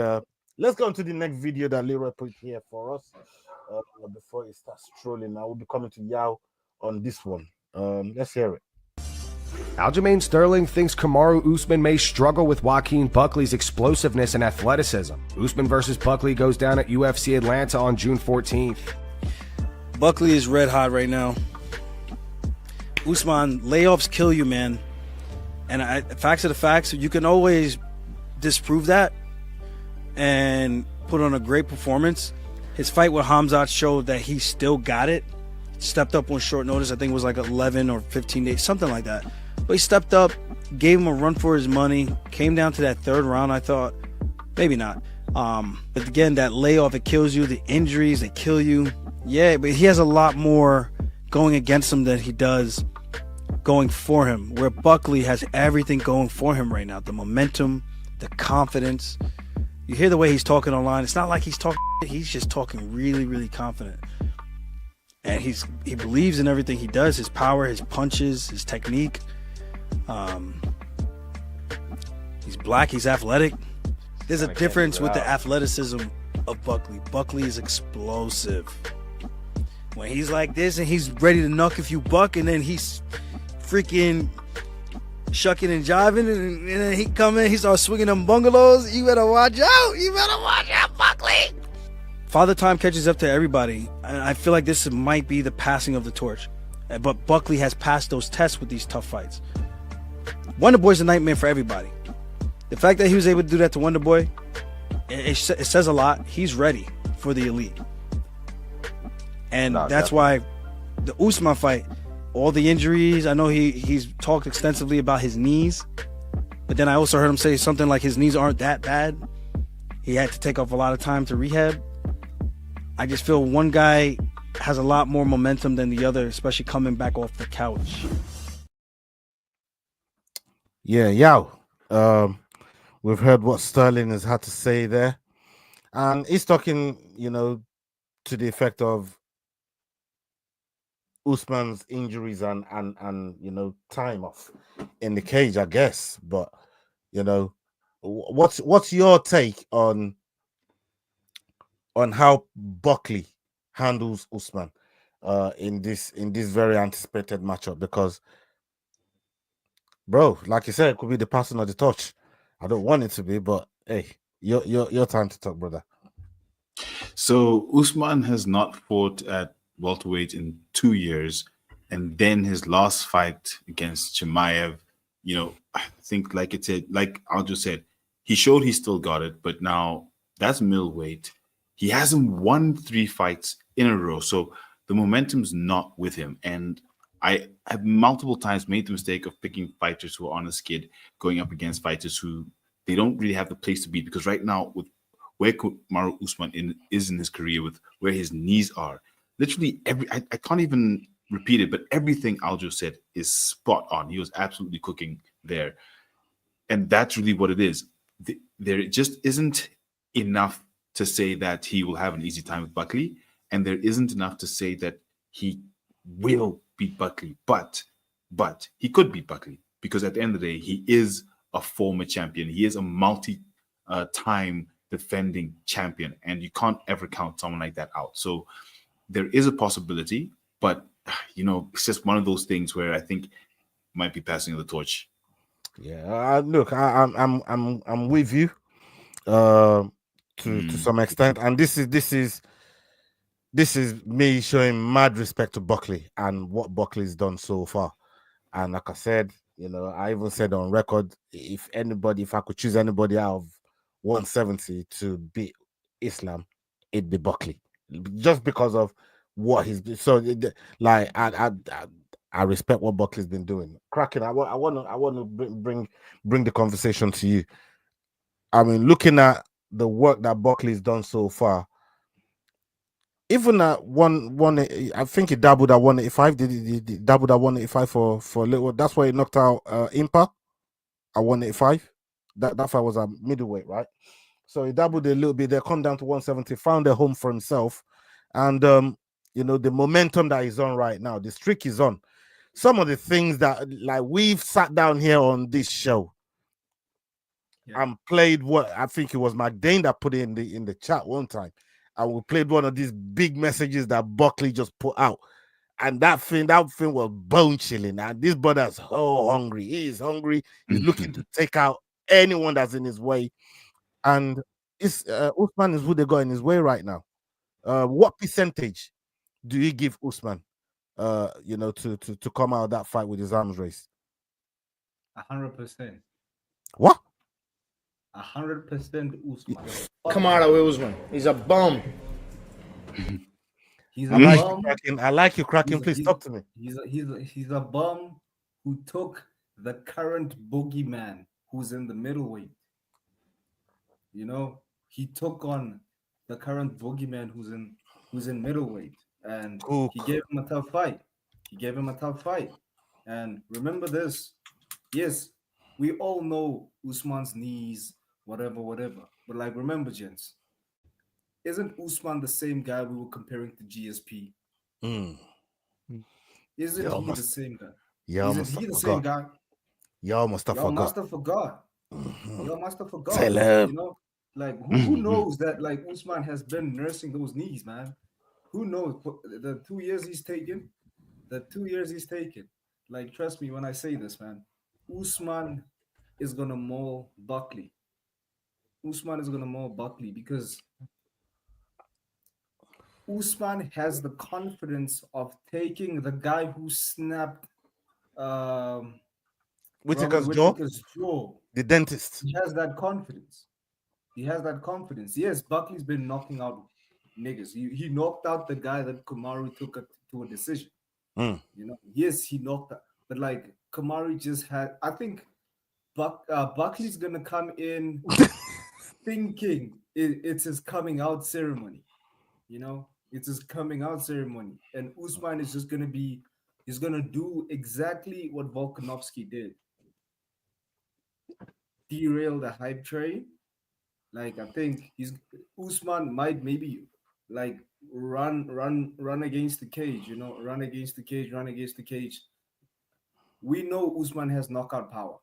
let's go on to the next video that Leroy put here for us. Before it starts trolling, I will be coming to Yao on this one. Let's hear it. Aljamain Sterling thinks Kamaru Usman may struggle with Joaquin Buckley's explosiveness and athleticism. Usman versus Buckley goes down at UFC Atlanta on June 14th. Buckley is red hot right now. Usman, layoffs kill you, man. And facts are the facts. You can always disprove that and put on a great performance. His fight with Hamzat showed that he still got it. Stepped up on short notice. I think it was like 11 or 15 days, something like that. But he stepped up, gave him a run for his money, came down to that third round. I thought, maybe not. But again, that layoff, it kills you. The injuries, they kill you. Yeah, but he has a lot more going against him than he does going for him. Where Buckley has everything going for him right now. The momentum, the confidence. You hear the way he's talking online. It's not like he's talking. He's just talking really, really confident. And he believes in everything he does. His power, his punches, his technique. He's black. He's athletic. There's a difference with the athleticism of Buckley. Buckley is explosive. When he's like this and he's ready to knock if you buck, and then he's freaking shucking and jiving, and then he come in, he starts swinging them bungalows. You better watch out. You better watch out, Buckley. Father Time catches up to everybody. And I feel like this might be the passing of the torch. But Buckley has passed those tests with these tough fights. Wonder Boy's a nightmare for everybody. The fact that he was able to do that to Wonder Boy, it says a lot. He's ready for the elite. And that's why the Usman fight, all the injuries, I know he's talked extensively about his knees, but then I also heard him say something like his knees aren't that bad. He had to take off a lot of time to rehab. I just feel one guy has a lot more momentum than the other, especially coming back off the couch. Yeah. We've heard what Sterling has had to say there. And he's talking, to the effect of Usman's injuries and time off in the cage, I guess. But what's your take on how Buckley handles Usman in this very anticipated matchup? Because, bro, like you said, it could be the passing of the torch. I don't want it to be, but hey, your time to talk, brother. So Usman has not fought at welterweight in 2 years, and then his last fight against Chimaev, I think like Aljo said, he showed he still got it, but now that's middleweight. He hasn't won 3 fights in a row, so the momentum's not with him. And I have multiple times made the mistake of picking fighters who are on a skid, going up against fighters who they don't really have the place to beat, because right now with where Kamaru Usman is in his career, with where his knees are, literally I can't even repeat it, but everything Aljo said is spot on. He was absolutely cooking there. And that's really what it is. There just isn't enough to say that he will have an easy time with Buckley, and there isn't enough to say that he will beat Buckley, but he could beat Buckley, because at the end of the day, he is a former champion. He is a multi-time defending champion, and you can't ever count someone like that out. So there is a possibility, but it's just one of those things where I think might be passing the torch. Yeah, look, I'm with you to some extent, and this is me showing mad respect to Buckley and what Buckley's done so far. And like I said, I even said on record, if I could choose anybody out of 170 to beat Islam, it'd be Buckley, just because of what he's been. So, like, I respect what Buckley's been doing. Kraken, I want to bring the conversation to you. I mean, looking at the work that Buckley's done so far, even at one, I think he doubled at 185. Did he doubled at 185 for a little? That's why he knocked out Impa at 185. That fight was a middleweight, right? So he doubled a little bit. They come down to 170, found a home for himself, and the momentum that he's on right now, the streak he's on. Some of the things that, like, we've sat down here on this show and played what I think it was McDane that put it in the chat one time. And we played one of these big messages that Buckley just put out. And that thing was bone chilling. And this brother's so hungry. He is hungry. He's looking to take out anyone that's in his way. And Usman is who they got in his way right now. What percentage do you give Usman, to come out of that fight with his arms raised? 100%. What? 100% Usman. Kamaru Usman. He's a bum. He's I a like bum. you cracking. I like you cracking. Please talk to me. He's a bum who took the current boogeyman who's in the middleweight. You know, he took on the current boogeyman who's in middleweight, and he gave him a tough fight. And remember this. Yes, we all know Usman's knees, whatever. But like, remember, gents, isn't Usman the same guy we were comparing to GSP? Isn't he the same guy? Isn't he the same guy? Y'all must have forgot. Y'all must have forgot. Tell him. You know, like who knows that like Usman has been nursing those knees, man. Who knows the 2 years he's taken? Like, trust me when I say this, man. Usman is gonna maul Buckley. Because Usman has the confidence of taking the guy who snapped Whittaker's jaw. The dentist. He has that confidence. Yes, Buckley's been knocking out niggas. He knocked out the guy that Kamaru took to a decision. You know, yes, he knocked out, but like Kamaru just had. I think Buckley's gonna come in thinking it's his coming out ceremony. You know, it's his coming out ceremony, and Usman is just gonna be. He's gonna do exactly what Volkanovski did. Derail the hype train. Like, I think Usman might maybe like run against the cage, you know, run against the cage. We know Usman has knockout power.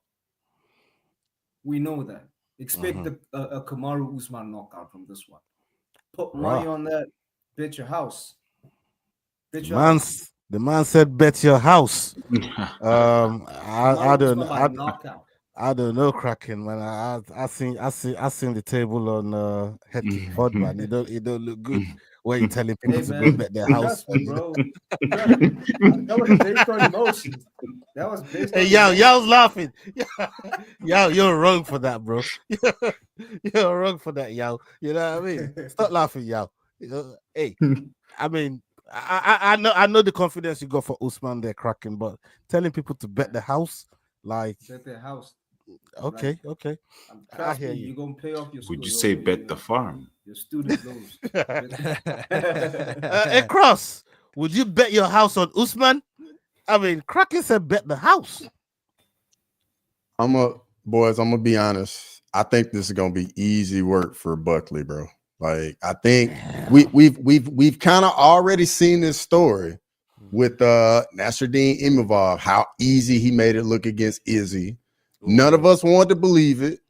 We know that. Expect a Kamaru Usman knockout from this one. Put money on that. Bet your house. The man said, "Bet your house." I don't know. I don't know, cracking man. I seen the table on Head Kick Pod, man. It don't look good. Where you telling people to go bet their house, me, bro. That was based on emotions. That was based. Hey, y'all's laughing. You're wrong for that, bro. You're wrong for that, y'all. You know what I mean? Stop laughing, y'all. You know, hey, I mean, I know the confidence you got for Usman there, cracking, but telling people to bet the house, like bet their house. Okay. I hear you. You're gonna pay off your. Would you say bet the farm? Your student loans. Hey, Cross, would you bet your house on Usman? I mean, Kraken said bet the house. I'm gonna be honest. I think this is gonna be easy work for Buckley, bro. Like, I think we've kind of already seen this story with Nasruddin Imavov, how easy he made it look against Izzy. None of us wanted to believe it,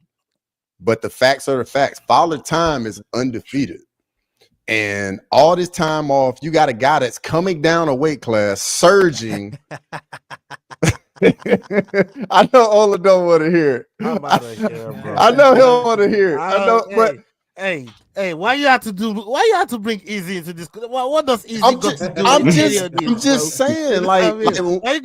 but the facts are the facts. Father Time is undefeated. And all this time off, you got a guy that's coming down a weight class, surging. I know Ola don't want to hear it. I know he don't want to hear it. I know, but hey, why you have to bring Izzy into this? What does Izzy got to do? I'm just saying, like,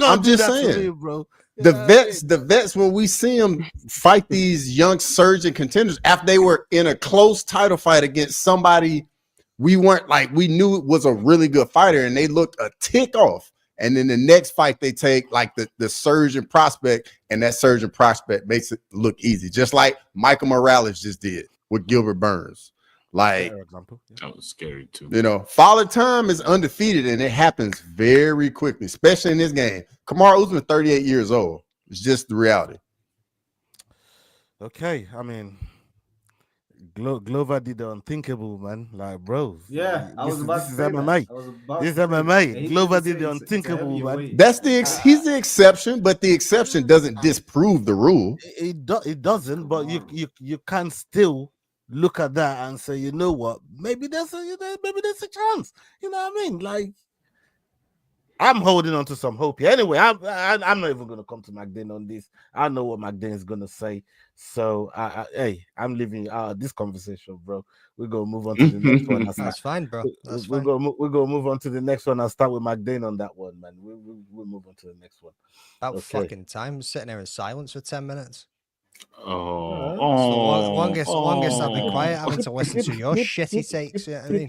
I'm just saying, bro. The vets, when we see them fight these young surging contenders after they were in a close title fight against somebody we knew it was a really good fighter, and they looked a tick off. And then the next fight they take, like the surgeon prospect, and that surgeon prospect makes it look easy, just like Michael Morales just did with Gilbert Burns. Like, that was scary too. You know, Father Time is undefeated, and it happens very quickly, especially in this game. Kamaru Usman, 38 years old. It's just the reality. Okay, I mean, Glover did the unthinkable, man. Like, bro. Yeah, I was about to say MMA. This is MMA. Glover did the unthinkable, man. That's he's the exception, but the exception doesn't disprove the rule. It doesn't, but you can still look at that and say, you know what? Maybe there's a chance. You know what I mean? Like, I'm holding on to some hope here. Anyway, I'm not even going to come to McDane on this. I know what McDane is going to say. So, hey, I'm leaving this conversation, bro. We're going to move on to the next one. That's fine, bro. That's fine. We're going to move on to the next one. I'll start with McDane on that one, man. We'll move on to the next one. About fucking time. Sitting there in silence for 10 minutes. Oh, so longest I've been quiet, having to listen to your shitty takes. Yeah, I mean,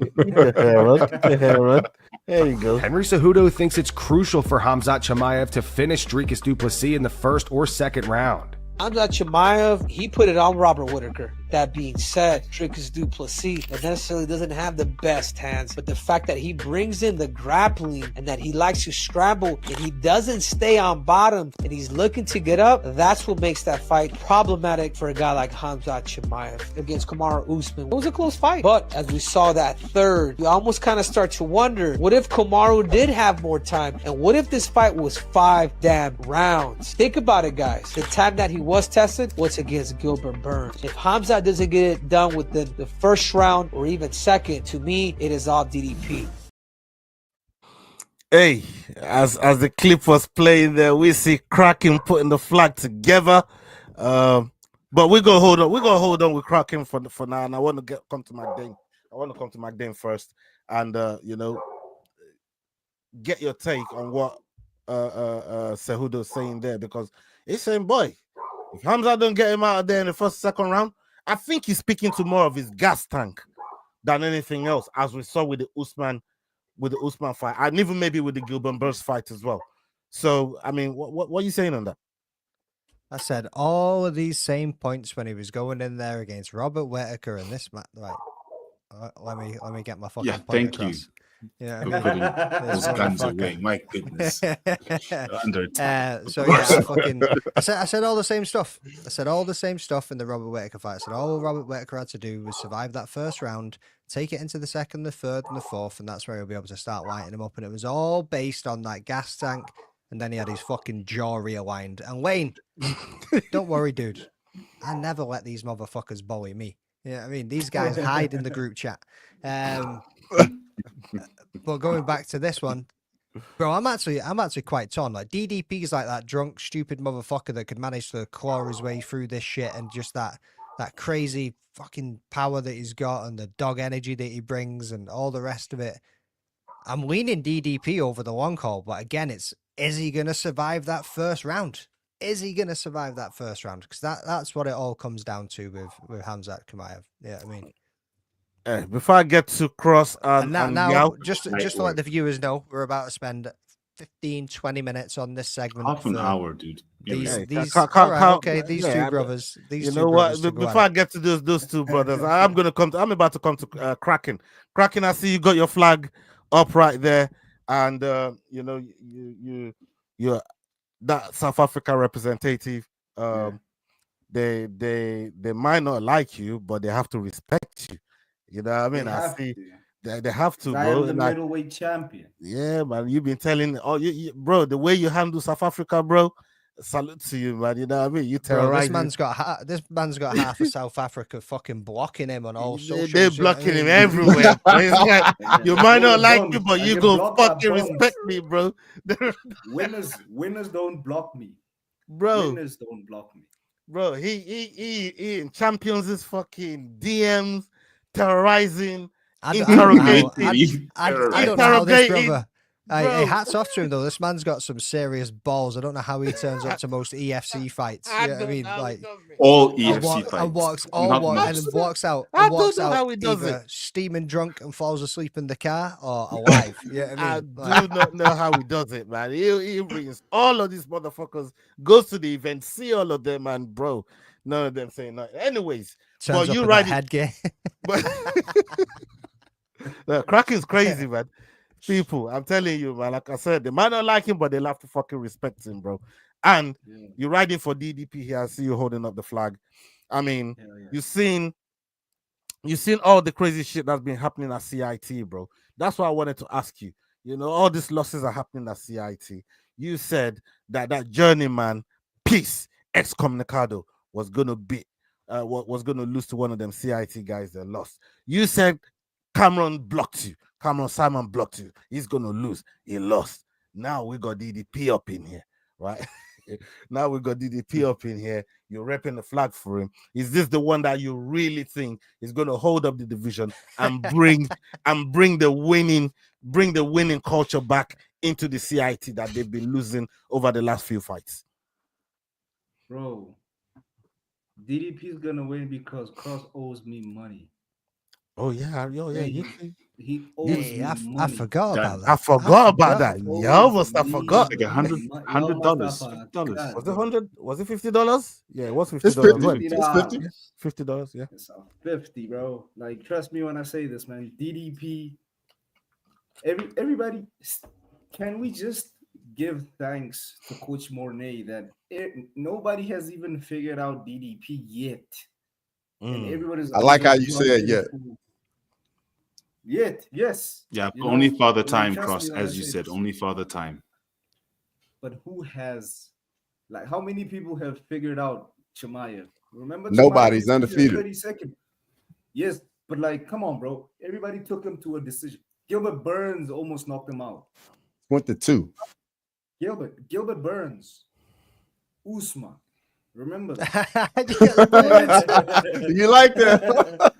there you go. Henry Cejudo thinks it's crucial for Khamzat Chimaev to finish Dricus du Plessis in the first or second round. Khamzat Chimaev, he put it on Robert Whittaker. That being said, Dricus du Plessis necessarily doesn't have the best hands, but the fact that he brings in the grappling and that he likes to scramble and he doesn't stay on bottom and he's looking to get up, that's what makes that fight problematic for a guy like Khamzat Chimaev against Kamaru Usman. It was a close fight, but as we saw that third, you almost kind of start to wonder, what if Kamaru did have more time? And what if this fight was 5 damn rounds? Think about it, guys. The time that he was tested was against Gilbert Burns. If Khamzat doesn't get it done within the first round or even second, to me, it is all DDP. Hey, as the clip was playing there, we see Kraken putting the flag together. But we're gonna hold on. We're gonna hold on with Kraken for now. And I want to come to McDane first, and get your take on what Cejudo is saying there, because he's saying, boy, if Khamzat don't get him out of there in the first, second round, I think he's speaking to more of his gas tank than anything else, as we saw with the Usman fight, and even maybe with the Gilbert Burns fight as well. So, I mean, what are you saying on that? I said all of these same points when he was going in there against Robert Whittaker and this man. Right, let me get my fucking point across. You. Yeah, those guns away. My goodness. Under so yeah, I said all the same stuff. I said all the same stuff in the Robert Whittaker fight. I said all Robert Whittaker had to do was survive that first round, take it into the second, the third, and the fourth, and that's where he'll be able to start lighting him up. And it was all based on that gas tank. And then he had his fucking jaw realigned. And Wayne, don't worry, dude. I never let these motherfuckers bully me. Yeah, I mean, these guys hide in the group chat. But going back to this one, bro, I'm actually quite torn. Like, DDP is like that drunk, stupid motherfucker that could manage to claw his way through this shit, and just that crazy fucking power that he's got and the dog energy that he brings and all the rest of it. I'm leaning DDP over the long haul, but again, is he gonna survive that first round? Is he gonna survive that first round? Because that's what it all comes down to with Khamzat Chimaev. Yeah, I mean. Before I get to Cross and now, Yao, just to let the viewers know, we're about to spend 15-20 minutes on this segment. Half an hour, dude. These two brothers. You know what? Before I get to those two brothers, I'm about to come to Kraken. Kraken, I see you got your flag up right there, and you're that South Africa representative. They might not like you, but they have to respect you. You know what I mean? They have to, bro. I'm the middleweight champion. Yeah, man. You've been telling, bro, the way you handle South Africa, bro. Salute to you, man. You know what I mean? You terrorize. This man's got half of South Africa fucking blocking him on all socials. They're blocking him everywhere. You might not like me, but you go fucking respect me, bro. Winners don't block me, bro. Winners don't block me, bro. He champions his fucking DMs. Terrorizing, interrogating. I don't know how this brother. Hey, hats off to him though. This man's got some serious balls. I don't know how he turns up to most EFC fights. You know what I mean? Like all EFC fights. And walks out either steaming drunk and falls asleep in the car or alive. Yeah, I do not know how he does it, man. He brings all of these motherfuckers, goes to the event, see all of them, and bro, none of them saying nothing. Anyways. Turns you right headgear. But Kraken's crazy, man. People, I'm telling you, man. Like I said, they might not like him, but they'll have to fucking respect him, bro. And you're riding for DDP here. I see you holding up the flag. I mean, you've seen all the crazy shit that's been happening at CIT, bro. That's why I wanted to ask you. You know, all these losses are happening at CIT. You said that journeyman, Peace, excommunicado, was gonna beat. Was going to lose to one of them CIT guys that lost. You said Cameron blocked you. Cameron Simon blocked you. He's going to lose. He lost. now we got DDP up in here, right? Now we got DDP up in here. You're repping the flag for him. Is this the one that you really think is going to hold up the division and bring the winning culture back into the CIT that they've been losing over the last few fights? Bro, DDP is gonna win because Cross owes me money. Oh yeah, He owes me I money. forgot about that. I forgot about that. Yo, must have forgot. Like $100. Was it $100? Was it $50? Yeah, it was $50. It's 50. Right? It's 50. $50. Yeah, It's 50, bro. Like, trust me when I say this, man. DDP. Everybody, can we just give thanks to Coach Mornay that nobody has even figured out DDP yet, and everybody's. I like how you said yet. Yet, yes. Yeah, You only know, Father like, Time, trust Cross, me when I as you say said, this. only Father Time. But who has, like, how many people have figured out Chimaev? Remember, Nobody's Chimaev undefeated. 32nd. Yes, but like, come on, bro. Everybody took him to a decision. Gilbert Burns almost knocked him out. Went to 2. Gilbert Burns, Usman. Remember that? You like that?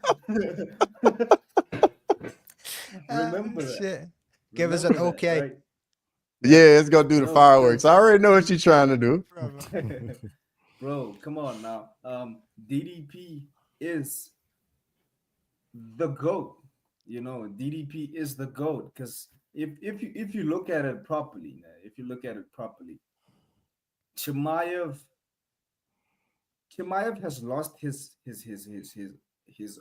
Remember that. Shit. Give us an okay. Right? Yeah, it's gonna do the fireworks. I already know what you're trying to do. Bro, come on now. DDP is the GOAT. You know, DDP is the GOAT because if you look at it properly, Chimaev has lost his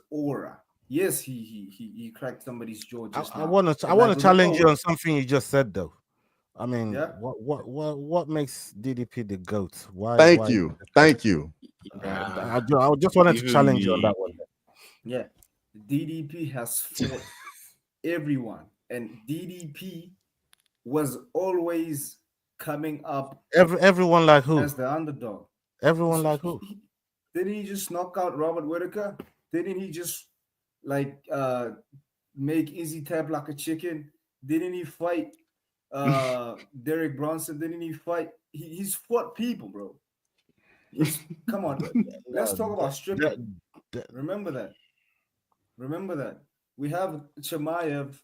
aura. Yes, he cracked somebody's jaw just I now. want to But like, challenge you remember- on something you just said though. I mean, Yeah. what makes DDP the GOAT? Why? Thank you. I just wanted to challenge you on that one. Yeah, DDP has fought everyone, and DDP was always coming up. Everyone like who? As the underdog. Everyone like who? Didn't he just knock out Robert Whitaker? Didn't he just like make Izzy tap like a chicken? Didn't he fight Derek Bronson? Didn't he fight? He's fought people, bro. Come on, let's talk about stripping. Remember that. We have Chimaev,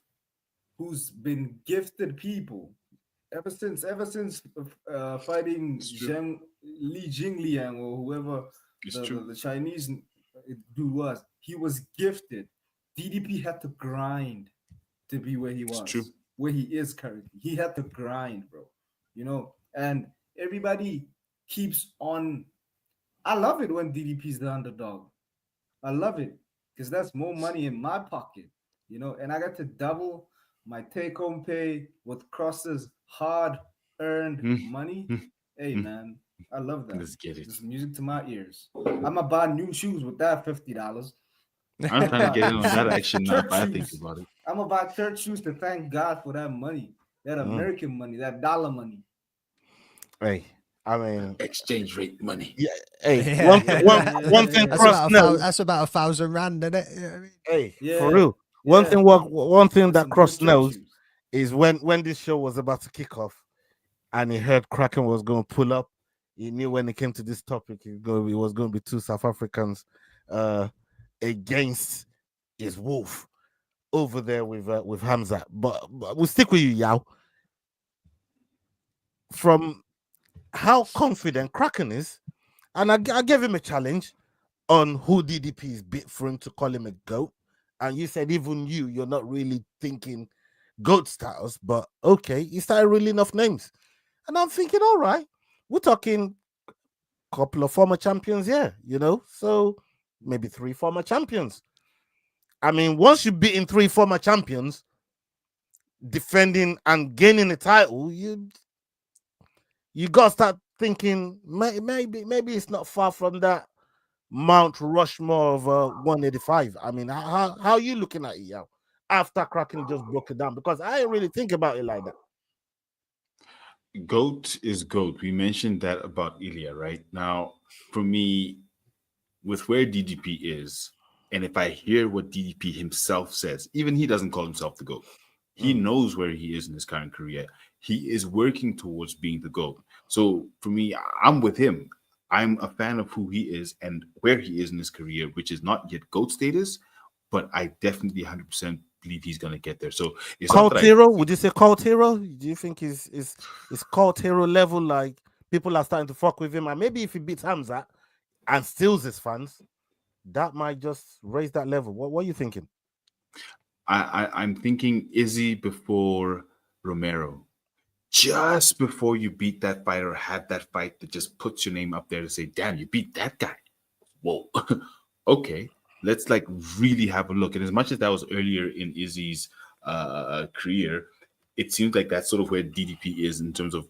who's been gifted people ever since fighting Li Jingliang or whoever the Chinese dude was. He was gifted. DDP had to grind to be where he was, where he is currently. He had to grind, bro. You know, and everybody keeps on. I love it when DDP's the underdog. I love it because that's more money in my pocket, you know, and I got to double my take-home pay with Cross's hard-earned money. Hey, man, I love that. Let's get it. It's music to my ears. I'm gonna buy new shoes with that $50. I'm trying to get in on that action now. If I think about it, I'm gonna buy church shoes to thank God for that money, that American money, that dollar money. Hey, I mean, exchange rate money. Yeah. Hey, one thing Cross knows. That's about 1,000 rand, isn't it? You know what I mean? Hey, Yeah. for real. One thing that Cross knows is when this show was about to kick off, and he heard Kraken was going to pull up, he knew when it came to this topic, it was going to be 2 South Africans against his wolf over there with Hamza. But we'll stick with you, Yao. From how confident Kraken is, and I gave him a challenge on who DDP is bit for him to call him a GOAT. And you said even you're not really thinking GOAT status, but okay, you started reeling off names. And I'm thinking, all right, we're talking a couple of former champions here, you know, so maybe 3 former champions. I mean, once you've beaten 3 former champions, defending and gaining a title, you got to start thinking maybe it's not far from that Mount Rushmore of 185. I mean, how are you looking at it, Yao, after Kraken just broke it down? Because I didn't really think about it like that. GOAT is GOAT. We mentioned that about Ilya, right? Now, for me, with where DDP is, and if I hear what DDP himself says, even he doesn't call himself the GOAT. He knows where he is in his current career. He is working towards being the GOAT. So for me, I'm with him. I'm a fan of who he is and where he is in his career, which is not yet GOAT status, but I definitely 100% believe he's going to get there. So it's cult hero? Would you say cult hero? Do you think is cult hero level? Like people are starting to fuck with him, and maybe if he beats Hamza and steals his fans, that might just raise that level. What are you thinking? I'm thinking Izzy before Romero. Just before you beat that fight or had that fight that just puts your name up there to say, damn, you beat that guy. Whoa. Okay. Let's like really have a look. And as much as that was earlier in Izzy's career, it seems like that's sort of where DDP is in terms of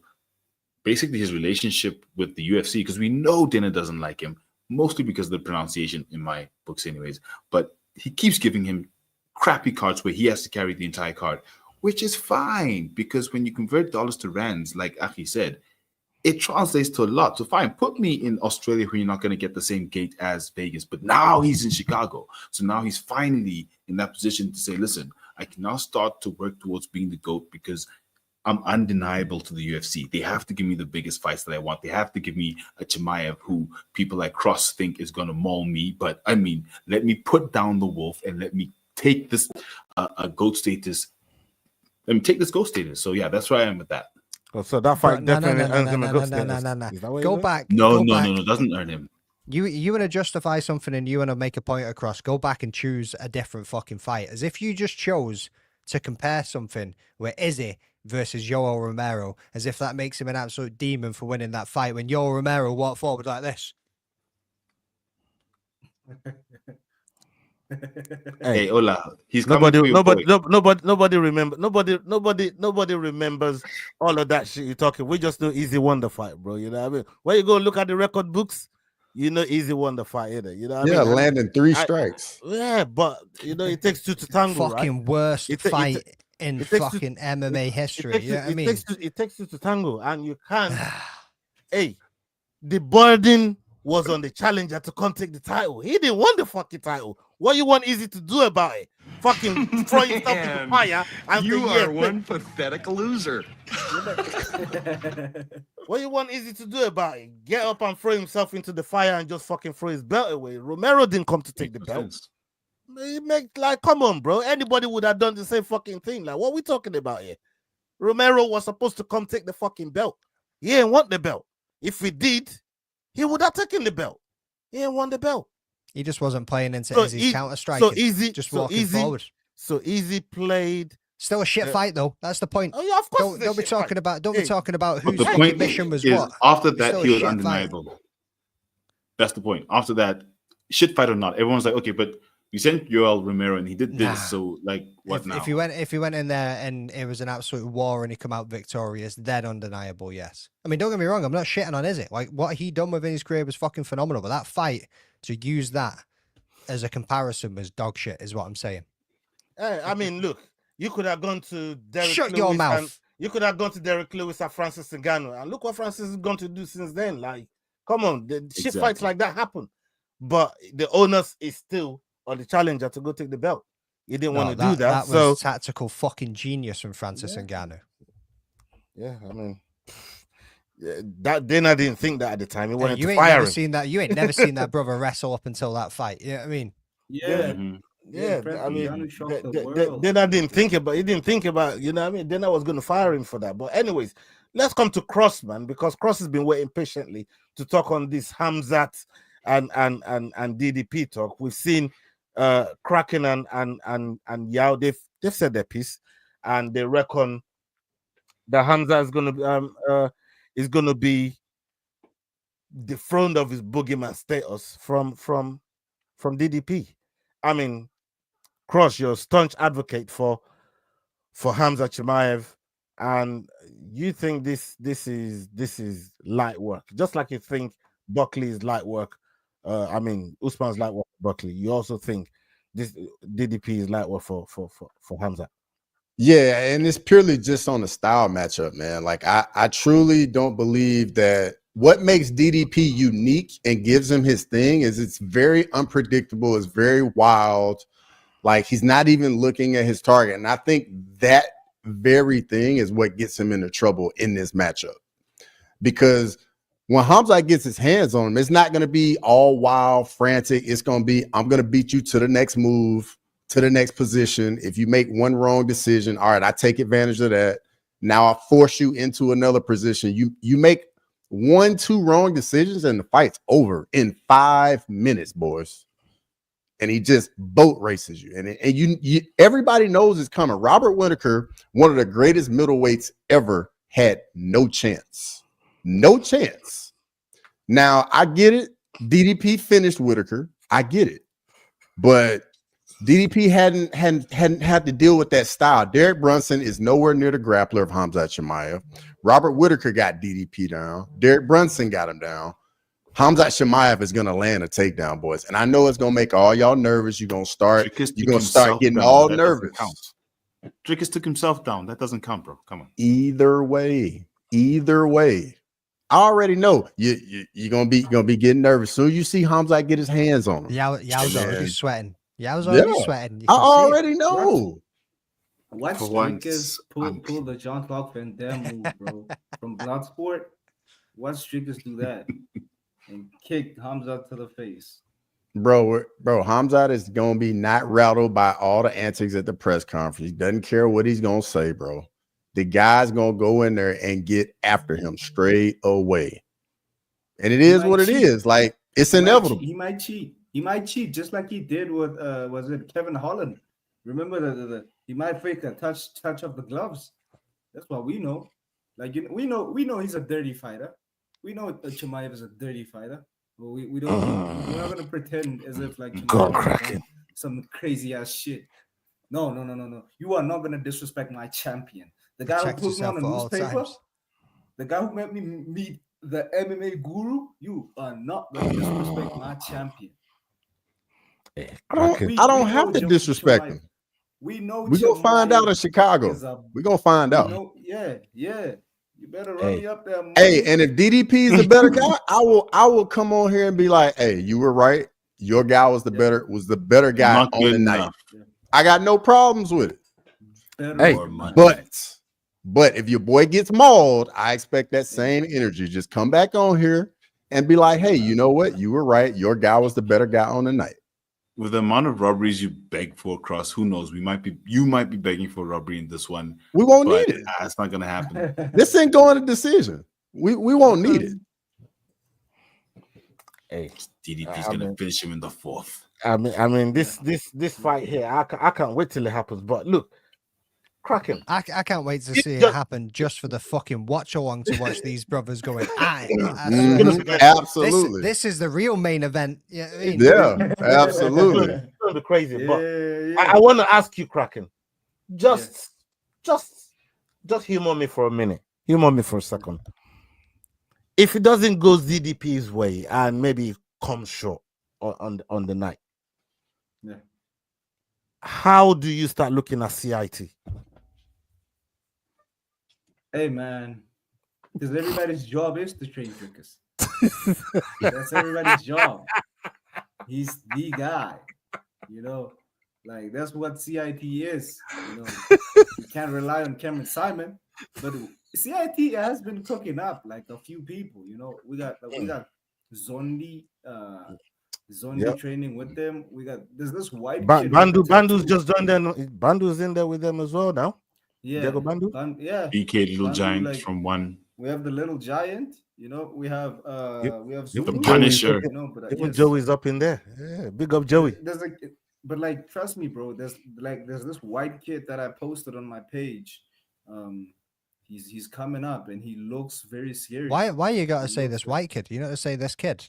basically his relationship with the UFC, because we know Dana doesn't like him, mostly because of the pronunciation in my books anyways. But he keeps giving him crappy cards where he has to carry the entire card, which is fine because when you convert dollars to rands, like Aki said, it translates to a lot. So fine, put me in Australia where you're not going to get the same gate as Vegas, but now he's in Chicago. So now he's finally in that position to say, listen, I can now start to work towards being the GOAT because I'm undeniable to the UFC. They have to give me the biggest fights that I want. They have to give me a Chimaev who people like Cross think is going to maul me. But I mean, let me put down the wolf and let me take this GOAT status. Let me take this GOAT status. So yeah, that's where I am with that. Oh, so that fight definitely earns him a GOAT status. Go back. No, go back. no, doesn't earn him. You want to justify something and you want to make a point across. Go back and choose a different fucking fight. As if you just chose to compare something with Izzy versus Yoel Romero, as if that makes him an absolute demon for winning that fight when Yoel Romero walked forward like this. Hey, Ola, he's nobody remembers all of that shit you're talking. We just know Easy won the fight, bro. You know what I mean? When you go look at the record books, you know Easy won the fight, either. You know what I mean? Landing 3 strikes. Yeah, but you know it takes 2 to tango. Fucking right? worst fight in fucking MMA history. You know what I mean? It takes 2 to tango, and you can't. Hey, the burden was on the challenger to come take the title. He didn't want the fucking title. What you want Easy to do about it? Fucking throw yourself in the fire. And You are one pathetic loser. What you want Easy to do about it? Get up and throw himself into the fire and just fucking throw his belt away. Romero didn't come to take the belt. Like, come on, bro. Anybody would have done the same fucking thing. Like, what are we talking about here? Romero was supposed to come take the fucking belt. He didn't want the belt. If he did, he would have taken the belt. He didn't want the belt. He just wasn't playing into Izzy's counter striking. So Easy, just so walking Easy, forward. So Easy played. Still a shit fight though. That's the point. Oh yeah, of course. Don't be talking about. Don't be talking about But whose the point mission was is what. after that Still a he was shit undeniable. fight. That's the point. After that, shit fight or not, everyone's like, okay, but you sent Yoel Romero and he did this, so like, what now? If he went in there and it was an absolute war and he come out victorious, then undeniable, yes. I mean, don't get me wrong, I'm not shitting on Izzy. Like what he done within his career was fucking phenomenal. But that fight, to use that as a comparison, was dog shit, is what I'm saying. Hey, I mean, look, you could have gone to Derek Shut Lewis your mouth. You could have gone to Derek Lewis and Francis Ngannou, and look what Francis is going to do since then. Like, come on, the shit fights like that happen. But the onus is still on the challenger to go take the belt. He didn't want to do that. That was tactical fucking genius from Francis Ngannou. Yeah, I mean, that Dana didn't think that at the time. He wanted you to ain't fire never him. seen that. You ain't never seen that brother wrestle up until that fight. You know what I mean? Yeah. I mean, Dana didn't think about. He didn't think about. You know what I mean? Dana was going to fire him for that. But anyways, let's come to Cross, man, because Cross has been waiting patiently to talk on this Hamzat and DDP talk. We've seen Kraken and Yao. They've said their piece, and they reckon that Hamza is gonna be dethroned of his boogeyman status from DDP. I mean, Cross, you're a staunch advocate for Hamza Chimaev, and you think this is light work, just like you think Buckley is light work. Usman's light work for Buckley. You also think this DDP is light work for Hamza. Yeah, and it's purely just on the style matchup, man. Like I truly don't believe that what makes DDP unique and gives him his thing is it's very unpredictable, it's very wild. Like he's not even looking at his target. And I think that very thing is what gets him into trouble in this matchup. Because when Khamzat gets his hands on him, it's not going to be all wild, frantic. It's going to be, I'm going to beat you to the next move, to the next position. If you make one wrong decision, all right, I take advantage of that. Now I force you into another position. You make 1-2 wrong decisions and the fight's over in 5 minutes, boys. And he just boat races you. And you everybody knows it's coming. Robert Whittaker, one of the greatest middleweights ever, had no chance. No chance. Now, I get it. DDP finished Whittaker. I get it. But DDP hadn't had to deal with that style. Derek Brunson is nowhere near the grappler of Khamzat Chimaev. Robert Whittaker got DDP down. Derek Brunson got him down. Khamzat Chimaev is going to land a takedown, boys. And I know it's going to make all y'all nervous. You're going to start getting all nervous. Drickus took himself down. That doesn't count, bro. Come on. Either way. I already know you're gonna be getting nervous. So you see Khamzat get his hands on him. Yow's already sweating. Yow's already sweating. I already know. Watch Drickus pull the Jean-Claude Van Damme move, bro. From Bloodsport. Watch Drickus do that and kick Khamzat to the face. Bro, Khamzat is gonna be not rattled by all the antics at the press conference. He doesn't care what he's gonna say, bro. The guy's gonna go in there and get after him straight away. And it is what it is. Like, it's inevitable. He might cheat. He might cheat just like he did with was it Kevin Holland? Remember the he might fake a touch of the gloves. That's what we know. Like, we know he's a dirty fighter. We know Chimaev is a dirty fighter. But we don't we're not gonna pretend as if like Chimaev some crazy ass shit. No. You are not gonna disrespect my champion. The guy who put me on the newspaper, the guy who made me meet the MMA guru, you are not going to disrespect my champion. I don't have to disrespect him. We're going to find out in Chicago. We're going to find out. Yeah. You better run me up there. Man. Hey, and if DDP is the better guy, I will come on here and be like, hey, you were right. Your guy was the better guy on the night. Yeah. I got no problems with it. Hey, but if your boy gets mauled, I expect that same energy. Just come back on here and be like, hey, you know what? You were right. Your guy was the better guy on the night. With the amount of robberies you beg for across, who knows? You might be begging for robbery in this one. We won't need it. It's not gonna happen. This ain't going to decision. We won't need it. Hey, DDP's gonna finish him in the fourth. I mean, this fight here, I can't wait till it happens. But look, cracking. I can't wait to see it happen just for the fucking watch along to watch these brothers going. Absolutely. This is the real main event. Yeah, absolutely. It's gonna be crazy. But I want to ask you, Kraken, just humor me for a minute. Humor me for a second. If it doesn't go ZDP's way and maybe comes short on the night, how do you start looking at CIT? Hey man, because everybody's job is to train Drickus. That's everybody's job. He's the guy, like that's what CIT is. You can't rely on Cameron Simon, but CIT has been cooking up like a few people. We got Zondi, training with them. There's this white Bandu's just done them. Bandu's in there with them as well now. Yeah, Diego Bandu. BK Little Bandu, Giant from one. We have the Little Giant. We have Zulu, the Punisher. Even Joey's up in there. Yeah, big up Joey. But trust me, bro. There's this white kid that I posted on my page. He's coming up and he looks very serious. Why you gotta say this white kid? You know to say this kid.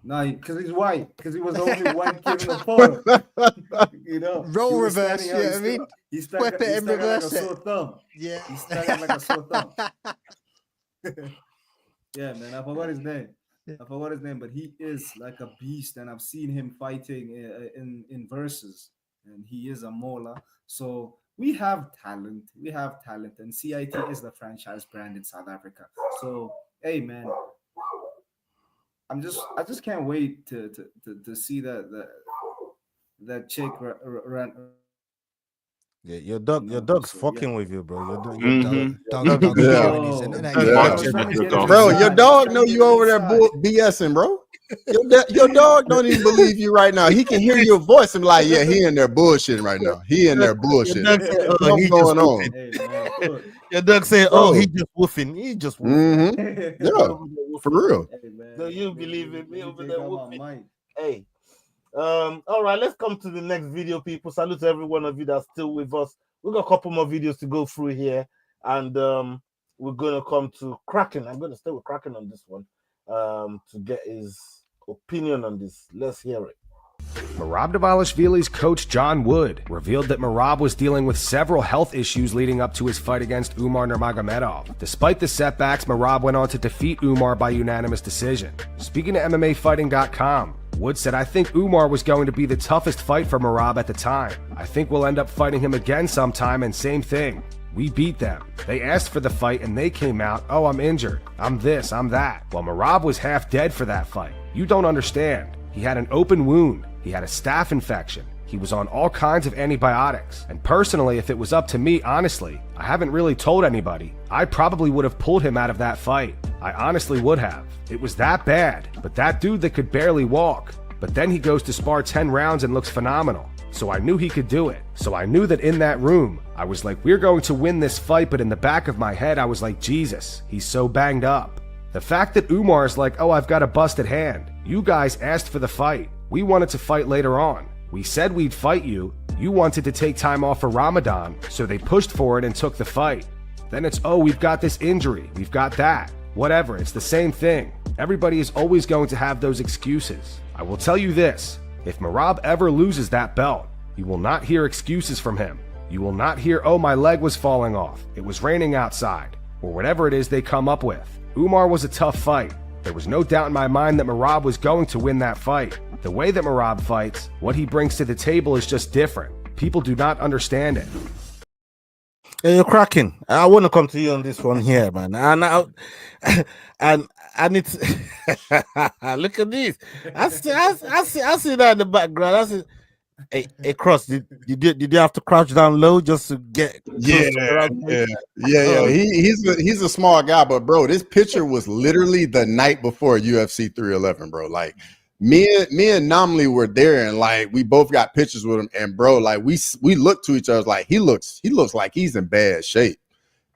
No, because he's white. Because he was the only white kid in the photo. Role reverse. You know what I mean? He's stuck like a sore thumb. Yeah. He's stuck like a sore thumb. Yeah, man. I forgot his name. But he is like a beast, and I've seen him fighting in verses, and he is a mola. So we have talent. And CIT is the franchise brand in South Africa. So hey, man. I just can't wait to see that chick run. Yeah, your dog's fucking with you, bro. Your dog, Dog's Yeah. on his internet. Bro, your dog know you over there BSing, bro. Your dog don't even believe you right now. He can hear your voice and like, yeah, he in there bullshitting right now. He in there bullshitting. What's going on? Your dog say, "Oh, he just woofing. He just woofing." Yeah, for real. Do you believe in me over there woofing? Hey, all right, let's come to the next video, people. Salute to every one of you that's still with us. We got a couple more videos to go through here, and we're gonna come to Kraken. I'm gonna stay with Kraken on this one, to get his opinion on this. Let's hear it. Merab Dvalishvili's coach John Wood revealed that Merab was dealing with several health issues leading up to his fight against Umar Nurmagomedov. Despite the setbacks, Merab went on to defeat Umar by unanimous decision. Speaking to MMAfighting.com, Wood said, "I think Umar was going to be the toughest fight for Merab at the time. I think we'll end up fighting him again sometime, and same thing. We beat them. They asked for the fight and they came out, oh, I'm injured, I'm this, I'm that. Well, Merab was half dead for that fight. You don't understand. He had an open wound. He had a staph infection. He was on all kinds of antibiotics. And personally, if it was up to me, honestly, I haven't really told anybody. I probably would have pulled him out of that fight. I honestly would have. It was that bad. But that dude that could barely walk. But then he goes to spar 10 rounds and looks phenomenal. So I knew he could do it. So I knew that in that room, I was like, we're going to win this fight, but in the back of my head, I was like, Jesus, he's so banged up. The fact that Umar is like, oh, I've got a busted hand. You guys asked for the fight. We wanted to fight later on. We said we'd fight you. You wanted to take time off for Ramadan, so they pushed for it and took the fight. Then it's, oh, we've got this injury. We've got that. Whatever, it's the same thing. Everybody is always going to have those excuses. I will tell you this. If Merab ever loses that belt, you will not hear excuses from him. You will not hear, oh, my leg was falling off, it was raining outside, or whatever it is they come up with. Umar was a tough fight. There was no doubt in my mind that Merab was going to win that fight. The way that Merab fights, what he brings to the table is just different. People do not understand it. Hey, you're cracking. I want to come to you on this one here, man. And it's look at this. I see that in the background. I see. Hey, Cross, did you have to crouch down low just to get? Yeah. He's a small guy, but bro, this picture was literally the night before UFC 311, bro. Like me and Namli were there, and like we both got pictures with him, and bro, like we looked to each other like he looks like he's in bad shape,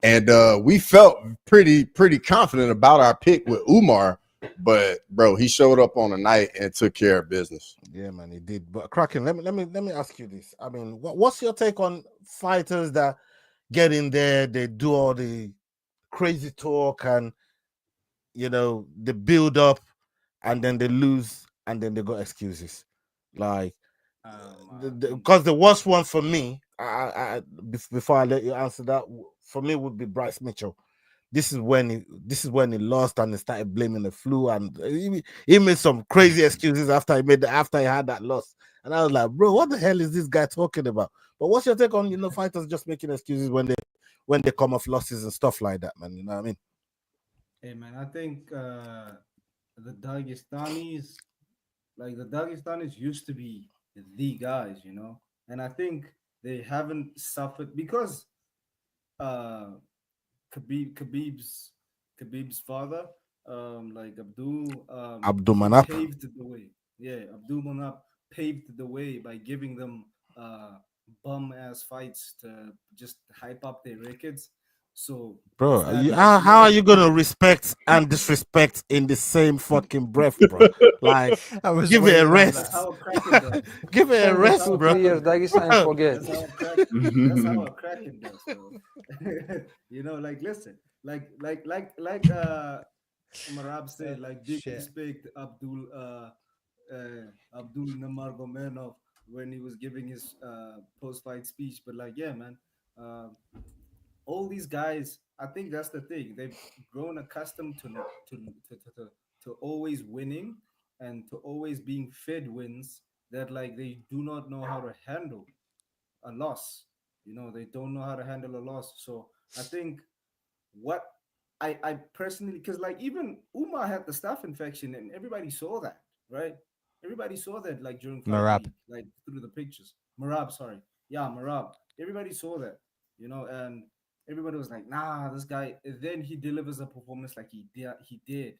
and we felt pretty confident about our pick with Umar. But bro, he showed up on the night and took care of business. Yeah, man, he did. But Kraken, let me ask you this. I mean, what's your take on fighters that get in there, they do all the crazy talk, and they build up, and then they lose, and then they got excuses, like because the worst one for me, before I let you answer that, for me would be Bryce Mitchell. This is when he lost and he started blaming the flu, and he made some crazy excuses after he had that loss. And I was like, bro, what the hell is this guy talking about? But what's your take on fighters just making excuses when they come off losses and stuff like that, man? You know what I mean? Hey man, I think the Dagestanis used to be the guys, and I think they haven't suffered because Khabib's father, like Abdul Manap paved the way. Yeah, Abdul Manap paved the way by giving them bum ass fights to just hype up their records. So, bro, how are you gonna respect and disrespect in the same fucking breath, bro? Like, give it a rest. Give it a rest, bro. 3 years Dagestan, forget. That's how a Kraken does, bro. Like listen, like Merab said, like big respect Abdul Nurmagomedov when he was giving his post-fight speech. But like, yeah, man. All these guys, I think that's the thing. They've grown accustomed to always winning and to always being fed wins that like they do not know how to handle a loss. They don't know how to handle a loss. So I think what I personally, because like even Umar had the staph infection and everybody saw that, right? Everybody saw that like during Merab, like through the pictures. Merab, sorry. Yeah, Merab. Everybody saw that, you know, and everybody was like, nah, this guy. And then he delivers a performance like he did.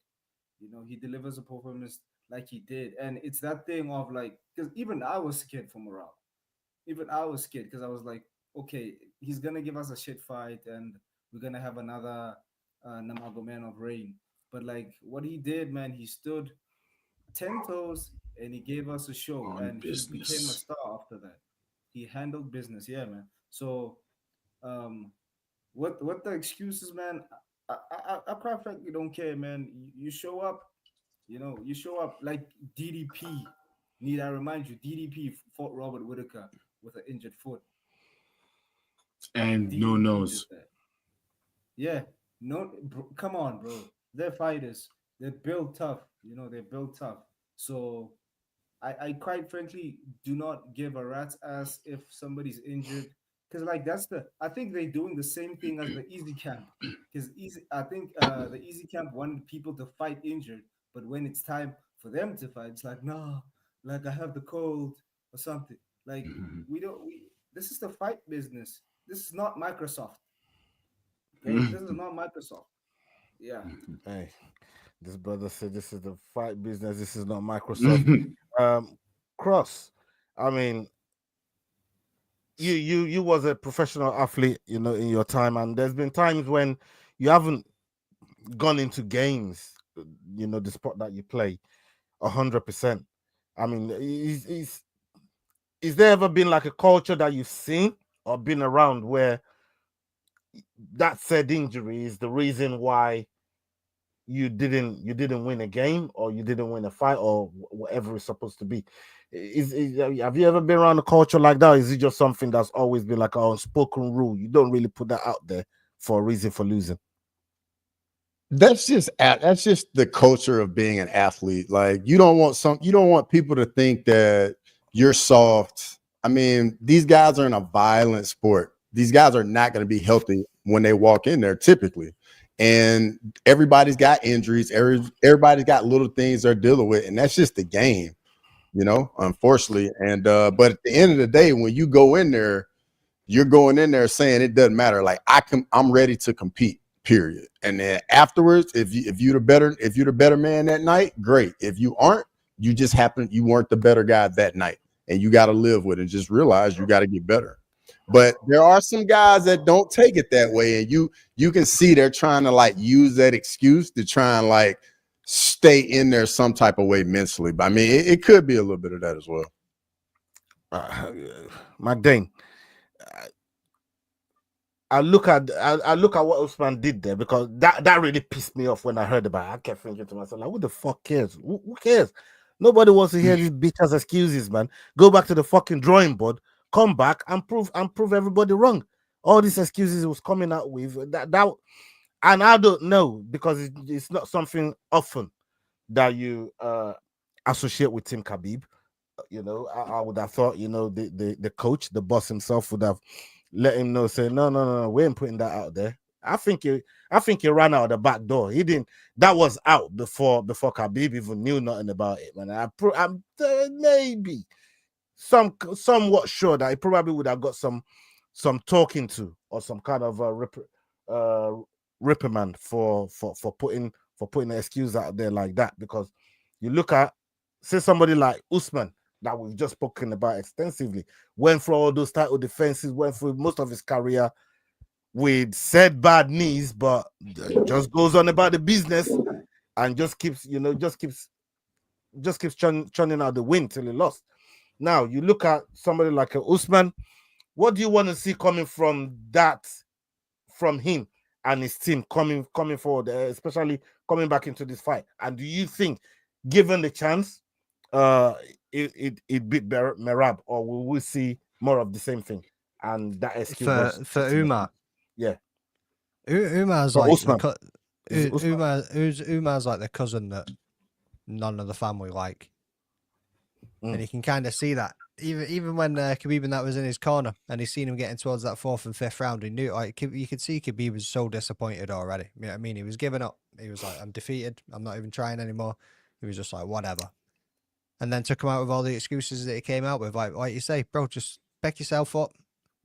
You know, he delivers a performance like he did. And it's that thing of like, because even I was scared for morale. Even I was scared because I was like, okay, he's gonna give us a shit fight and we're gonna have another Namago Man of Rain. But like what he did, man, he stood 10 toes and he gave us a show, On and he became a business. star after that. He handled business, yeah, man. So what the excuses, man? I quite frankly don't care, man. You show up, you know, you show up like DDP. Need I remind you, DDP fought Robert Whitaker with an injured foot. And no DDP nose. did that. Yeah, no, come on, bro. They're fighters. They're built tough. You know, they're built tough. So I quite frankly do not give a rat's ass if somebody's injured. Because like I think they're doing the same thing as the Easy Camp. Because I think the Easy Camp wanted people to fight injured, but when it's time for them to fight, it's like, no, like I have the cold or something. Like this is the fight business. This is not Microsoft. Okay, this is not Microsoft. Yeah. Hey, this brother said this is the fight business. This is not Microsoft. Cross. I mean, you was a professional athlete, you know, in your time, and there's been times when you haven't gone into games, you know, the sport that you play 100%. I mean, is there ever been like a culture that you've seen or been around where that said injury is the reason why you didn't win a game or you didn't win a fight or whatever it's supposed to be? Have you ever been around a culture like that? Or is it just something that's always been like an unspoken rule? You don't really put that out there for a reason for losing. That's just the culture of being an athlete. Like you don't want people to think that you're soft. I mean, these guys are in a violent sport. These guys are not going to be healthy when they walk in there typically. And everybody's got injuries. Everybody's got little things they're dealing with. And that's just the game, you know, unfortunately. And but at the end of the day, when you go in there, you're going in there saying it doesn't matter. Like I'm ready to compete. Period. And then afterwards, if you're the better man that night, great. If you aren't, you weren't the better guy that night, and you got to live with it. Just realize you got to get better. But there are some guys that don't take it that way, and you can see they're trying to like use that excuse to try and like stay in there some type of way mentally. But I mean, it could be a little bit of that as well. Magdane, I look at what Usman did there, because that really pissed me off when I heard about it. I kept thinking to myself, like, who the fuck cares? Who cares? Nobody wants to hear these bitches excuses, man. Go back to the fucking drawing board, come back and prove everybody wrong. All these excuses was coming out with that and I don't know, because it's not something often that you associate with Tim Khabib. You know, I would have thought, you know, the coach, the boss himself would have let him know, say, no, we ain't putting that out there. I think he ran out the back door. He didn't. That was out before Khabib even knew nothing about it, man. I'm maybe somewhat sure that he probably would have got some talking to, or some kind of reprimand for putting an excuse out there like that. Because you look at, say, somebody like Usman, that we've just spoken about extensively, went through all those title defenses, went through most of his career with said bad knees, but just goes on about the business and just keeps churning out the win till he lost. Now you look at somebody like a Usman. What do you want to see coming from him and his team coming forward, especially coming back into this fight? And do you think, given the chance, it beat Merab, or will we see more of the same thing? And that excuse for Umar. Yeah, Umar's for like Usman. Umar's like the cousin that none of the family like, and you can kind of see that even when Khabib and that was in his corner, and he's seen him getting towards that 4th and 5th round. He knew, like, you could see Khabib was so disappointed already. You know what I mean? He was giving up. He was like, I'm defeated. I'm not even trying anymore. He was just like, whatever. And then took him out with all the excuses that he came out with. Like you say, bro, just pick yourself up,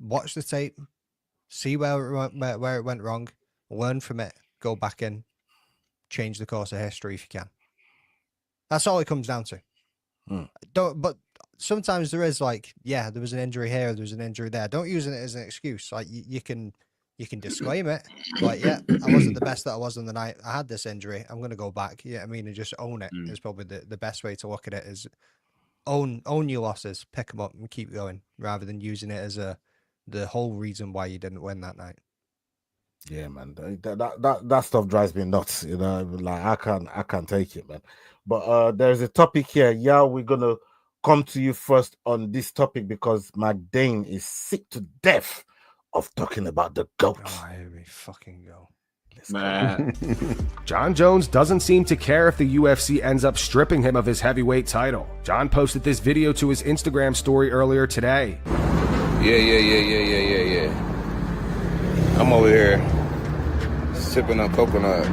watch the tape, see where it went wrong, learn from it, go back in, change the course of history if you can. That's all it comes down to. But sometimes there is like, yeah, there was an injury here, there was an injury there. Don't use it as an excuse. Like you can disclaim it. Like, yeah, I wasn't the best that I was on the night. I had this injury. I'm gonna go back. Yeah, I mean, and just own it is probably the best way to look at it. Is own your losses, pick them up, and keep going, rather than using it as the whole reason why you didn't win that night. Yeah, man, that stuff drives me nuts. You know, like I can't take it, man. But there's a topic here. Yeah, we're gonna come to you first on this topic because McDane is sick to death of talking about the GOAT. Oh, here we fucking go. Man. Jon Jones doesn't seem to care if the UFC ends up stripping him of his heavyweight title. Jon posted this video to his Instagram story earlier today. Yeah. I'm over here sipping on coconut,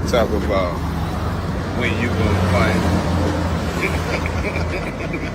talking about when you gonna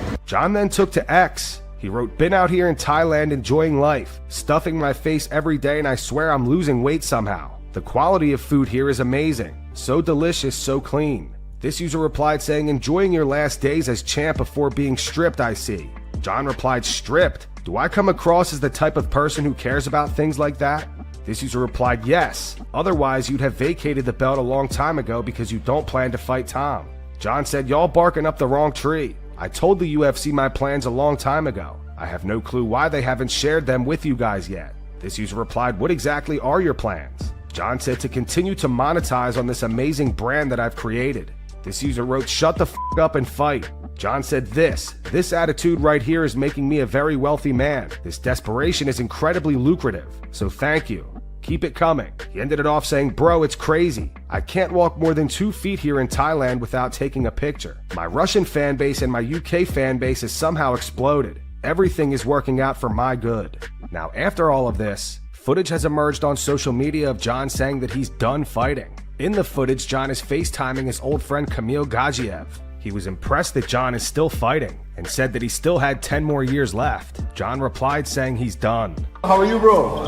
fight. Jon then took to X. He wrote, "Been out here in Thailand enjoying life, stuffing my face every day, and I swear I'm losing weight somehow. The quality of food here is amazing. So delicious, so clean." This user replied saying, "Enjoying your last days as champ before being stripped, I see." Jon replied, "Stripped? Do I come across as the type of person who cares about things like that?" This user replied, "Yes. Otherwise, you'd have vacated the belt a long time ago because you don't plan to fight Tom." Jon said, "Y'all barking up the wrong tree. I told the UFC my plans a long time ago. I have no clue why they haven't shared them with you guys yet." This user replied, "What exactly are your plans?" Jon said, "To continue to monetize on this amazing brand that I've created." This user wrote, "Shut the f up and fight." Jon said, This attitude right here is making me a very wealthy man. This desperation is incredibly lucrative. So thank you. Keep it coming." He ended it off saying, "Bro, it's crazy. I can't walk more than 2 feet here in Thailand without taking a picture. My Russian fan base and my UK fan base has somehow exploded. Everything is working out for my good." Now, after all of this, footage has emerged on social media of Jon saying that he's done fighting. In the footage, Jon is FaceTiming his old friend Kamil Gadzhiev. He was impressed that Jon is still fighting and said that he still had 10 more years left. Jon replied saying he's done. How are you, bro?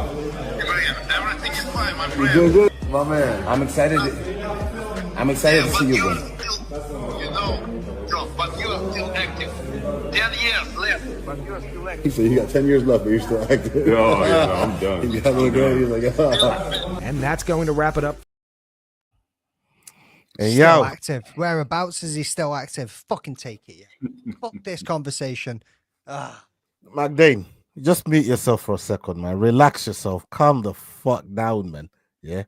Everything is fine, my You friend. doing good? My man, I'm excited to see you again. You know, John, but you are still active. 10 years left, but you are still He active. said you got 10 years left, but you're still active. Oh, yeah, I'm done. He got a little girl, he's like, oh. And that's going to wrap it up. Hey, Still yo. active. Whereabouts is he still active? Fucking take it, yeah. Fuck this conversation. McDane, just mute yourself for a second, man. Relax yourself. Calm the fuck down, man. Yeah,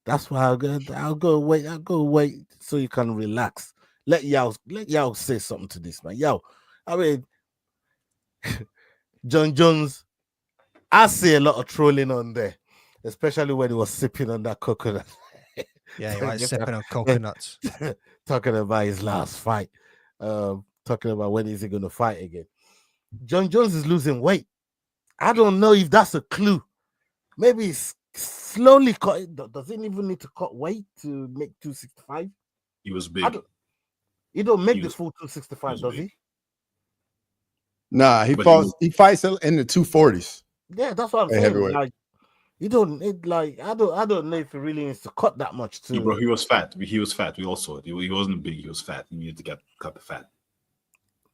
that's why I'll go wait so you can relax. Let y'all say something to this, man. Yo, I mean, Jon Jones, I see a lot of trolling on there, especially when he was sipping on that coconut. Yeah, he was sipping on coconuts. Talking about his last fight. Talking about when is he going to fight again. Jon Jones is losing weight. I don't know if that's a clue. Maybe he's slowly cut. Does he even need to cut weight to make 265? He was big. He don't make the full 265, does he? Nah, he fights in the 240s. Yeah, that's what I'm saying. Heavyweight. Like, you don't need, like, I don't know if he really needs to cut that much too. Bro, he was fat. He was fat. We all saw it. He wasn't big. He was fat. He needed to cut the fat.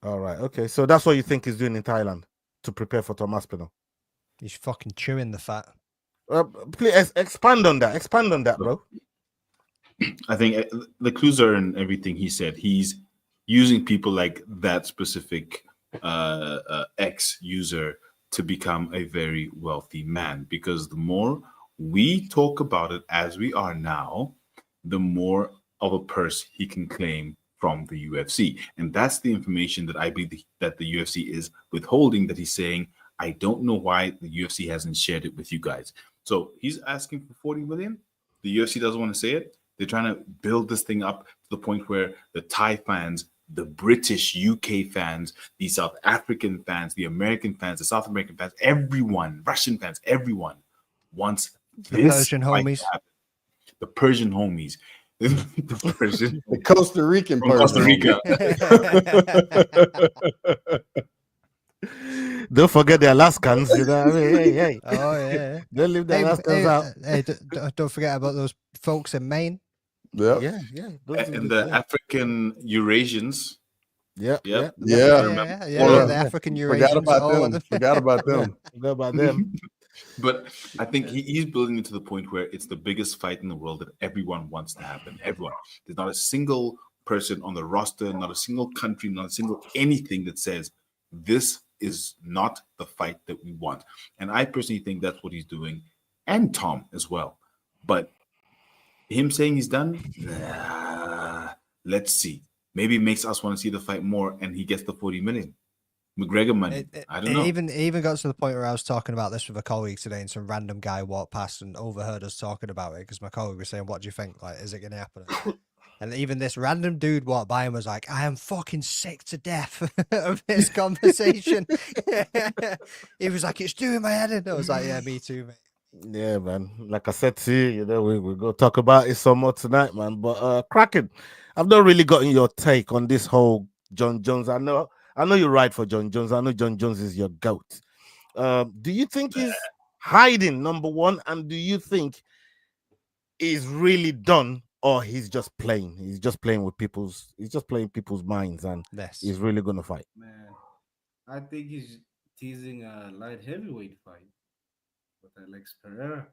All right, okay. So that's what you think he's doing in Thailand to prepare for Tom Aspinall. He's fucking chewing the fat. Please expand on that. Expand on that, bro. I think the clues are in everything he said. He's using people like that specific ex-user to become a very wealthy man, because the more we talk about it as we are now, the more of a purse he can claim from the UFC. And that's the information that I believe that the UFC is withholding, that he's saying, I don't know why the UFC hasn't shared it with you guys. So he's asking for 40 million. The UFC doesn't want to say it. They're trying to build this thing up to the point where the Thai fans, the British, UK fans, the South African fans, the American fans, the South American fans, everyone, Russian fans, everyone wants the Persian homies. The Persian homies. The Persian, the Costa Rican from Costa Rica. Don't forget the Alaskans. You know what I mean? Hey. Oh yeah. Don't leave the Alaskans out. Don't forget about those folks in Maine. Yeah. And the African Eurasians. Yeah. The African Eurasians. Forgot about them. Forgot about them. But I think he's building it to the point where it's the biggest fight in the world that everyone wants to happen. Everyone. There's not a single person on the roster, not a single country, not a single anything that says this is not the fight that we want. And I personally think that's what he's doing, and Tom as well. But him saying he's done, let's see. Maybe it makes us want to see the fight more, and he gets the 40 million. McGregor money. I don't know. It even got to the point where I was talking about this with a colleague today, and some random guy walked past and overheard us talking about it because my colleague was saying, "What do you think? Like, is it going to happen?" And even this random dude walked by and was like, "I am fucking sick to death of this conversation." He was like, "It's doing my head in." I was like, "Yeah, me too, mate." Yeah, man. Like I said to you, we'll go talk about it some more tonight, man. But Kraken, I've not really gotten your take on this whole Jon Jones. I know you're right for Jon Jones. I know Jon Jones is your goat. Do you think he's hiding, number one? And do you think he's really done, or he's just playing? He's just playing people's minds, and he's really gonna fight. Man, I think he's teasing a light heavyweight fight with Alex Pereira.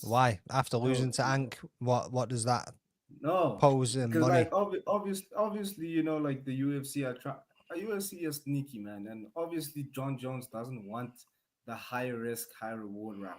Why? After losing to Ank, what does that pose in money? Like obviously, you know, like the UFC UFC is sneaky, man, and obviously Jon Jones doesn't want the high risk, high reward route.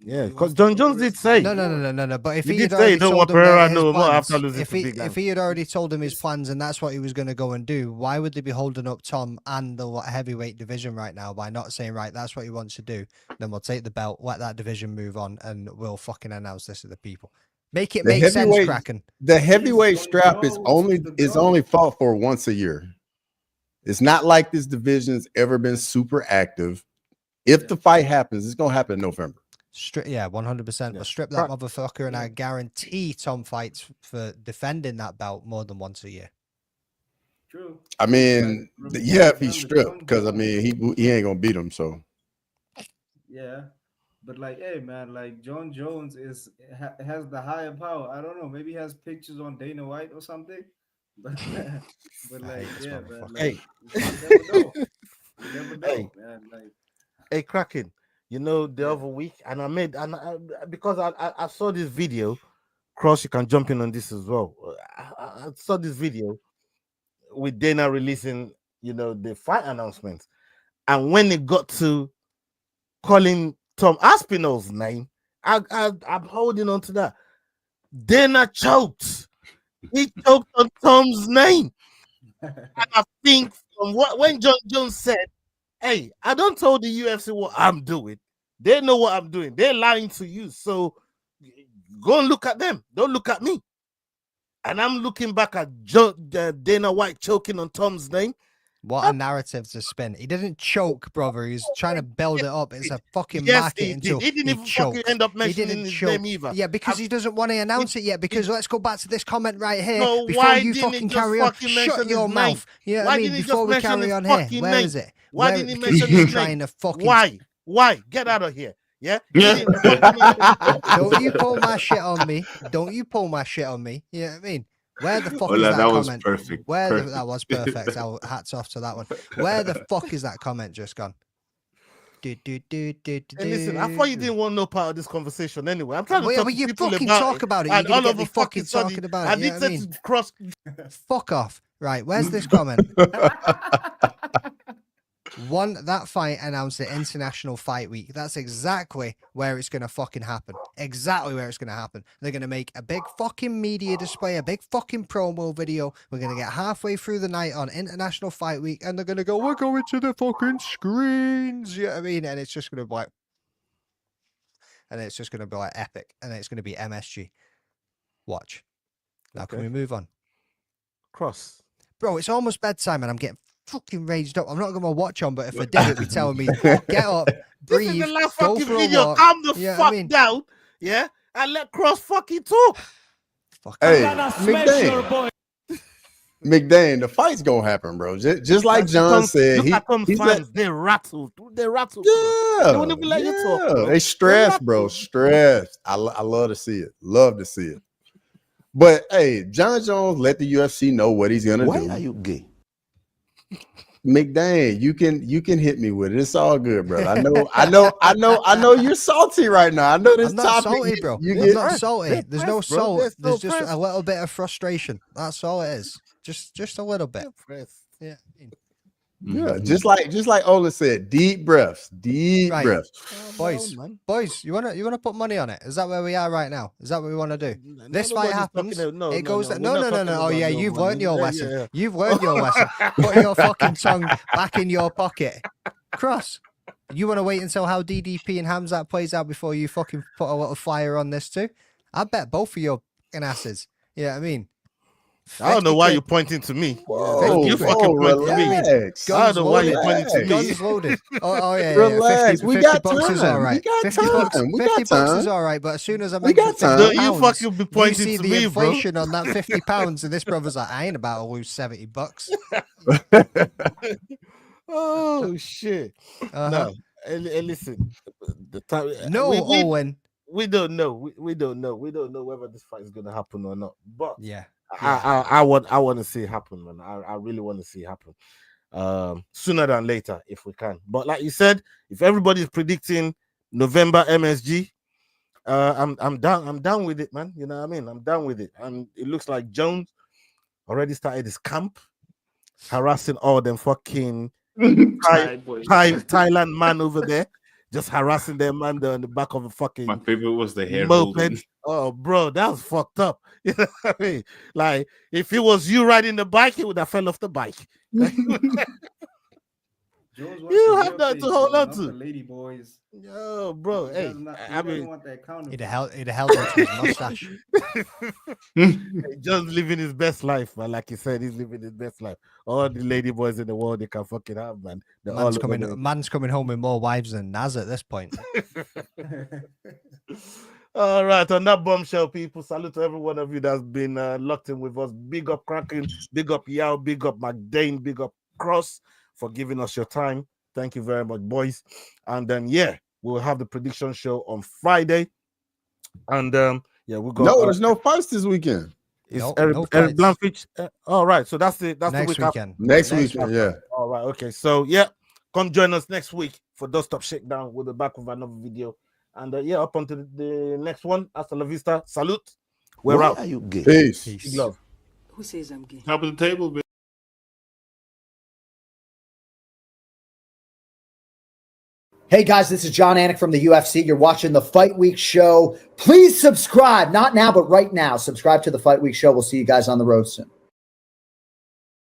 Yeah, because Jon Jones did say no. But if he he did had say already don't told want him Pereira his no more plans, after losing to Big if he had already told him his plans and that's what he was going to go and do, why would they be holding up Tom and the heavyweight division right now by not saying, right, that's what he wants to do, then we'll take the belt, let that division move on, and we'll fucking announce this to the people. Make it make sense, Kraken. The heavyweight strap is only fought for once a year. It's not like this division's ever been super active. If the fight happens, it's gonna happen in November. 100%. But strip that motherfucker, and I guarantee Tom fights for defending that belt more than once a year. True. I mean, if he's stripped, because I mean he ain't gonna beat him. So yeah, but like, hey man, like Jon Jones has the higher power. I don't know. Maybe he has pictures on Dana White or something. But like, yeah, man. Like, you never know, man. Like, hey, Kraken. You know, the other week, and because I saw this video, Cross, you can jump in on this as well. I saw this video with Dana releasing, you know, the fight announcements. And when it got to calling Tom Aspinall's name, I'm holding on to that. Dana choked. He choked on Tom's name. And I think from when Jon Jones said, hey, I don't tell the UFC what I'm doing. They know what I'm doing. They're lying to you. So go and look at them. Don't look at me. And I'm looking back at Dana White choking on Tom's name. What a narrative to spin. He didn't choke, brother. He's trying to build it up. It's a fucking market until he didn't even fucking end up mentioning his name either. Yeah, because he doesn't want to announce it yet. Because let's go back to this comment right here. Before you fucking carry on, shut your mouth. Yeah, I mean, before we carry on here, where is it? Why didn't he mention his name? Why? Get out of here. Yeah. Don't you pull my shit on me. Don't you pull my shit on me. You know what I mean? Where the fuck is that comment? Was perfect. That was perfect. Hats off to that one. Where the fuck is that comment just gone? Hey, listen, I thought you didn't want no part of this conversation anyway. I'm trying to talk to people fucking about talk about it. And You're all gonna of get me a fucking talking about it. I need You know to cross. Fuck off. Right, where's this comment? That fight announced at International Fight Week. That's exactly where it's going to fucking happen. Exactly where it's going to happen. They're going to make a big fucking media display, a big fucking promo video. We're going to get halfway through the night on International Fight Week, and they're going to go, we're going to the fucking screens. You know what I mean? And it's just going to be like, epic. And it's going to be MSG. Watch. Now, can we move on? Cross. Bro, it's almost bedtime, and I'm getting fucking raged up. I'm not going to watch on, but if I did, it'd be telling me, get up, breathe, This is the last go fucking for a video. walk. Calm the fuck down, yeah, and let Cross fucking talk. Hey, McDaniel. McDane, the fight's gonna happen, bro. Just like John said, look at them fans. They rattled. They rattled. Yeah, They won't even let you talk. Bro. They stressed, bro. Stressed. I love to see it. Love to see it. But hey, Jon Jones let the UFC know what he's gonna do. Why are you gay? McDane, you can hit me with it. It's all good, bro. I know you're salty right now. I know this I'm not topic. salty, bro. I'm not salty. There's no salt. There's just a little bit of frustration. That's all it is. Just a little bit. Yeah. Yeah, just like Ola said, deep breaths, breaths. Boys, you wanna put money on it? Is that where we are right now? Is that what we want to do? This fight happens. It goes. No. Oh yeah, you've learned your lesson. Yeah. You've learned your lesson. Put your fucking tongue back in your pocket. Cross. You want to wait until how DDP and Hamzat plays out before you fucking put a little flyer on this too? I bet both of your fucking asses. You know what I mean? I don't know why you're pointing to me. You fucking point to me. I don't know why you're pointing to me. Guns loaded. Oh yeah. Relax. 50 bucks is all right. 50 bucks is all right. But as soon as I make don't you fucking be pointing see to the me, inflation bro. on that £50, and this brother's like, I ain't about to lose $70. Oh shit! No, listen. The time. No, Owen. We don't know. We don't know. We don't know whether this fight is gonna happen or not. But yeah. I want to see it happen, man. I really want to see it happen sooner than later if we can. But like you said, if everybody's predicting November MSG, I'm down with it, man. You know what I mean? I'm down with it. And it looks like Jones already started his camp, harassing all them fucking Thailand man over there. Just harassing them man on the back of a fucking. My favorite was the hair moped. Oh, bro, that was fucked up. You know what I mean? Like, if it was you riding the bike, it would have fell off the bike. You have that to hold on to. Lady boys. Yo, bro. Hey, I mean, he'd have held on to his mustache. Just living his best life, man. Like you said, he's living his best life. All the lady boys in the world, they can fucking have, man. Man's coming home with more wives than Naz at this point. All right, on that bombshell, people, salute to every one of you that's been locked in with us. Big up Kraken, big up Yao, big up McDane, big up Cross for giving us your time. Thank you very much, boys. And then, we'll have the prediction show on Friday. And we'll go. No, there's no fights this weekend. It's Eric Blanfitch. All right, so that's the next weekend. Next weekend, yeah. All right, okay. So come join us next week for Don't Stop Shakedown. We'll be back with another video. And up onto the next one. Hasta la vista. Salute. We're out. Are you gay? Peace. Big love. Who says I'm gay? Top of the table, bitch. Hey guys, this is John Anik from the UFC. You're watching the Fight Week Show. Please subscribe. Not now, but right now. Subscribe to the Fight Week Show. We'll see you guys on the road soon.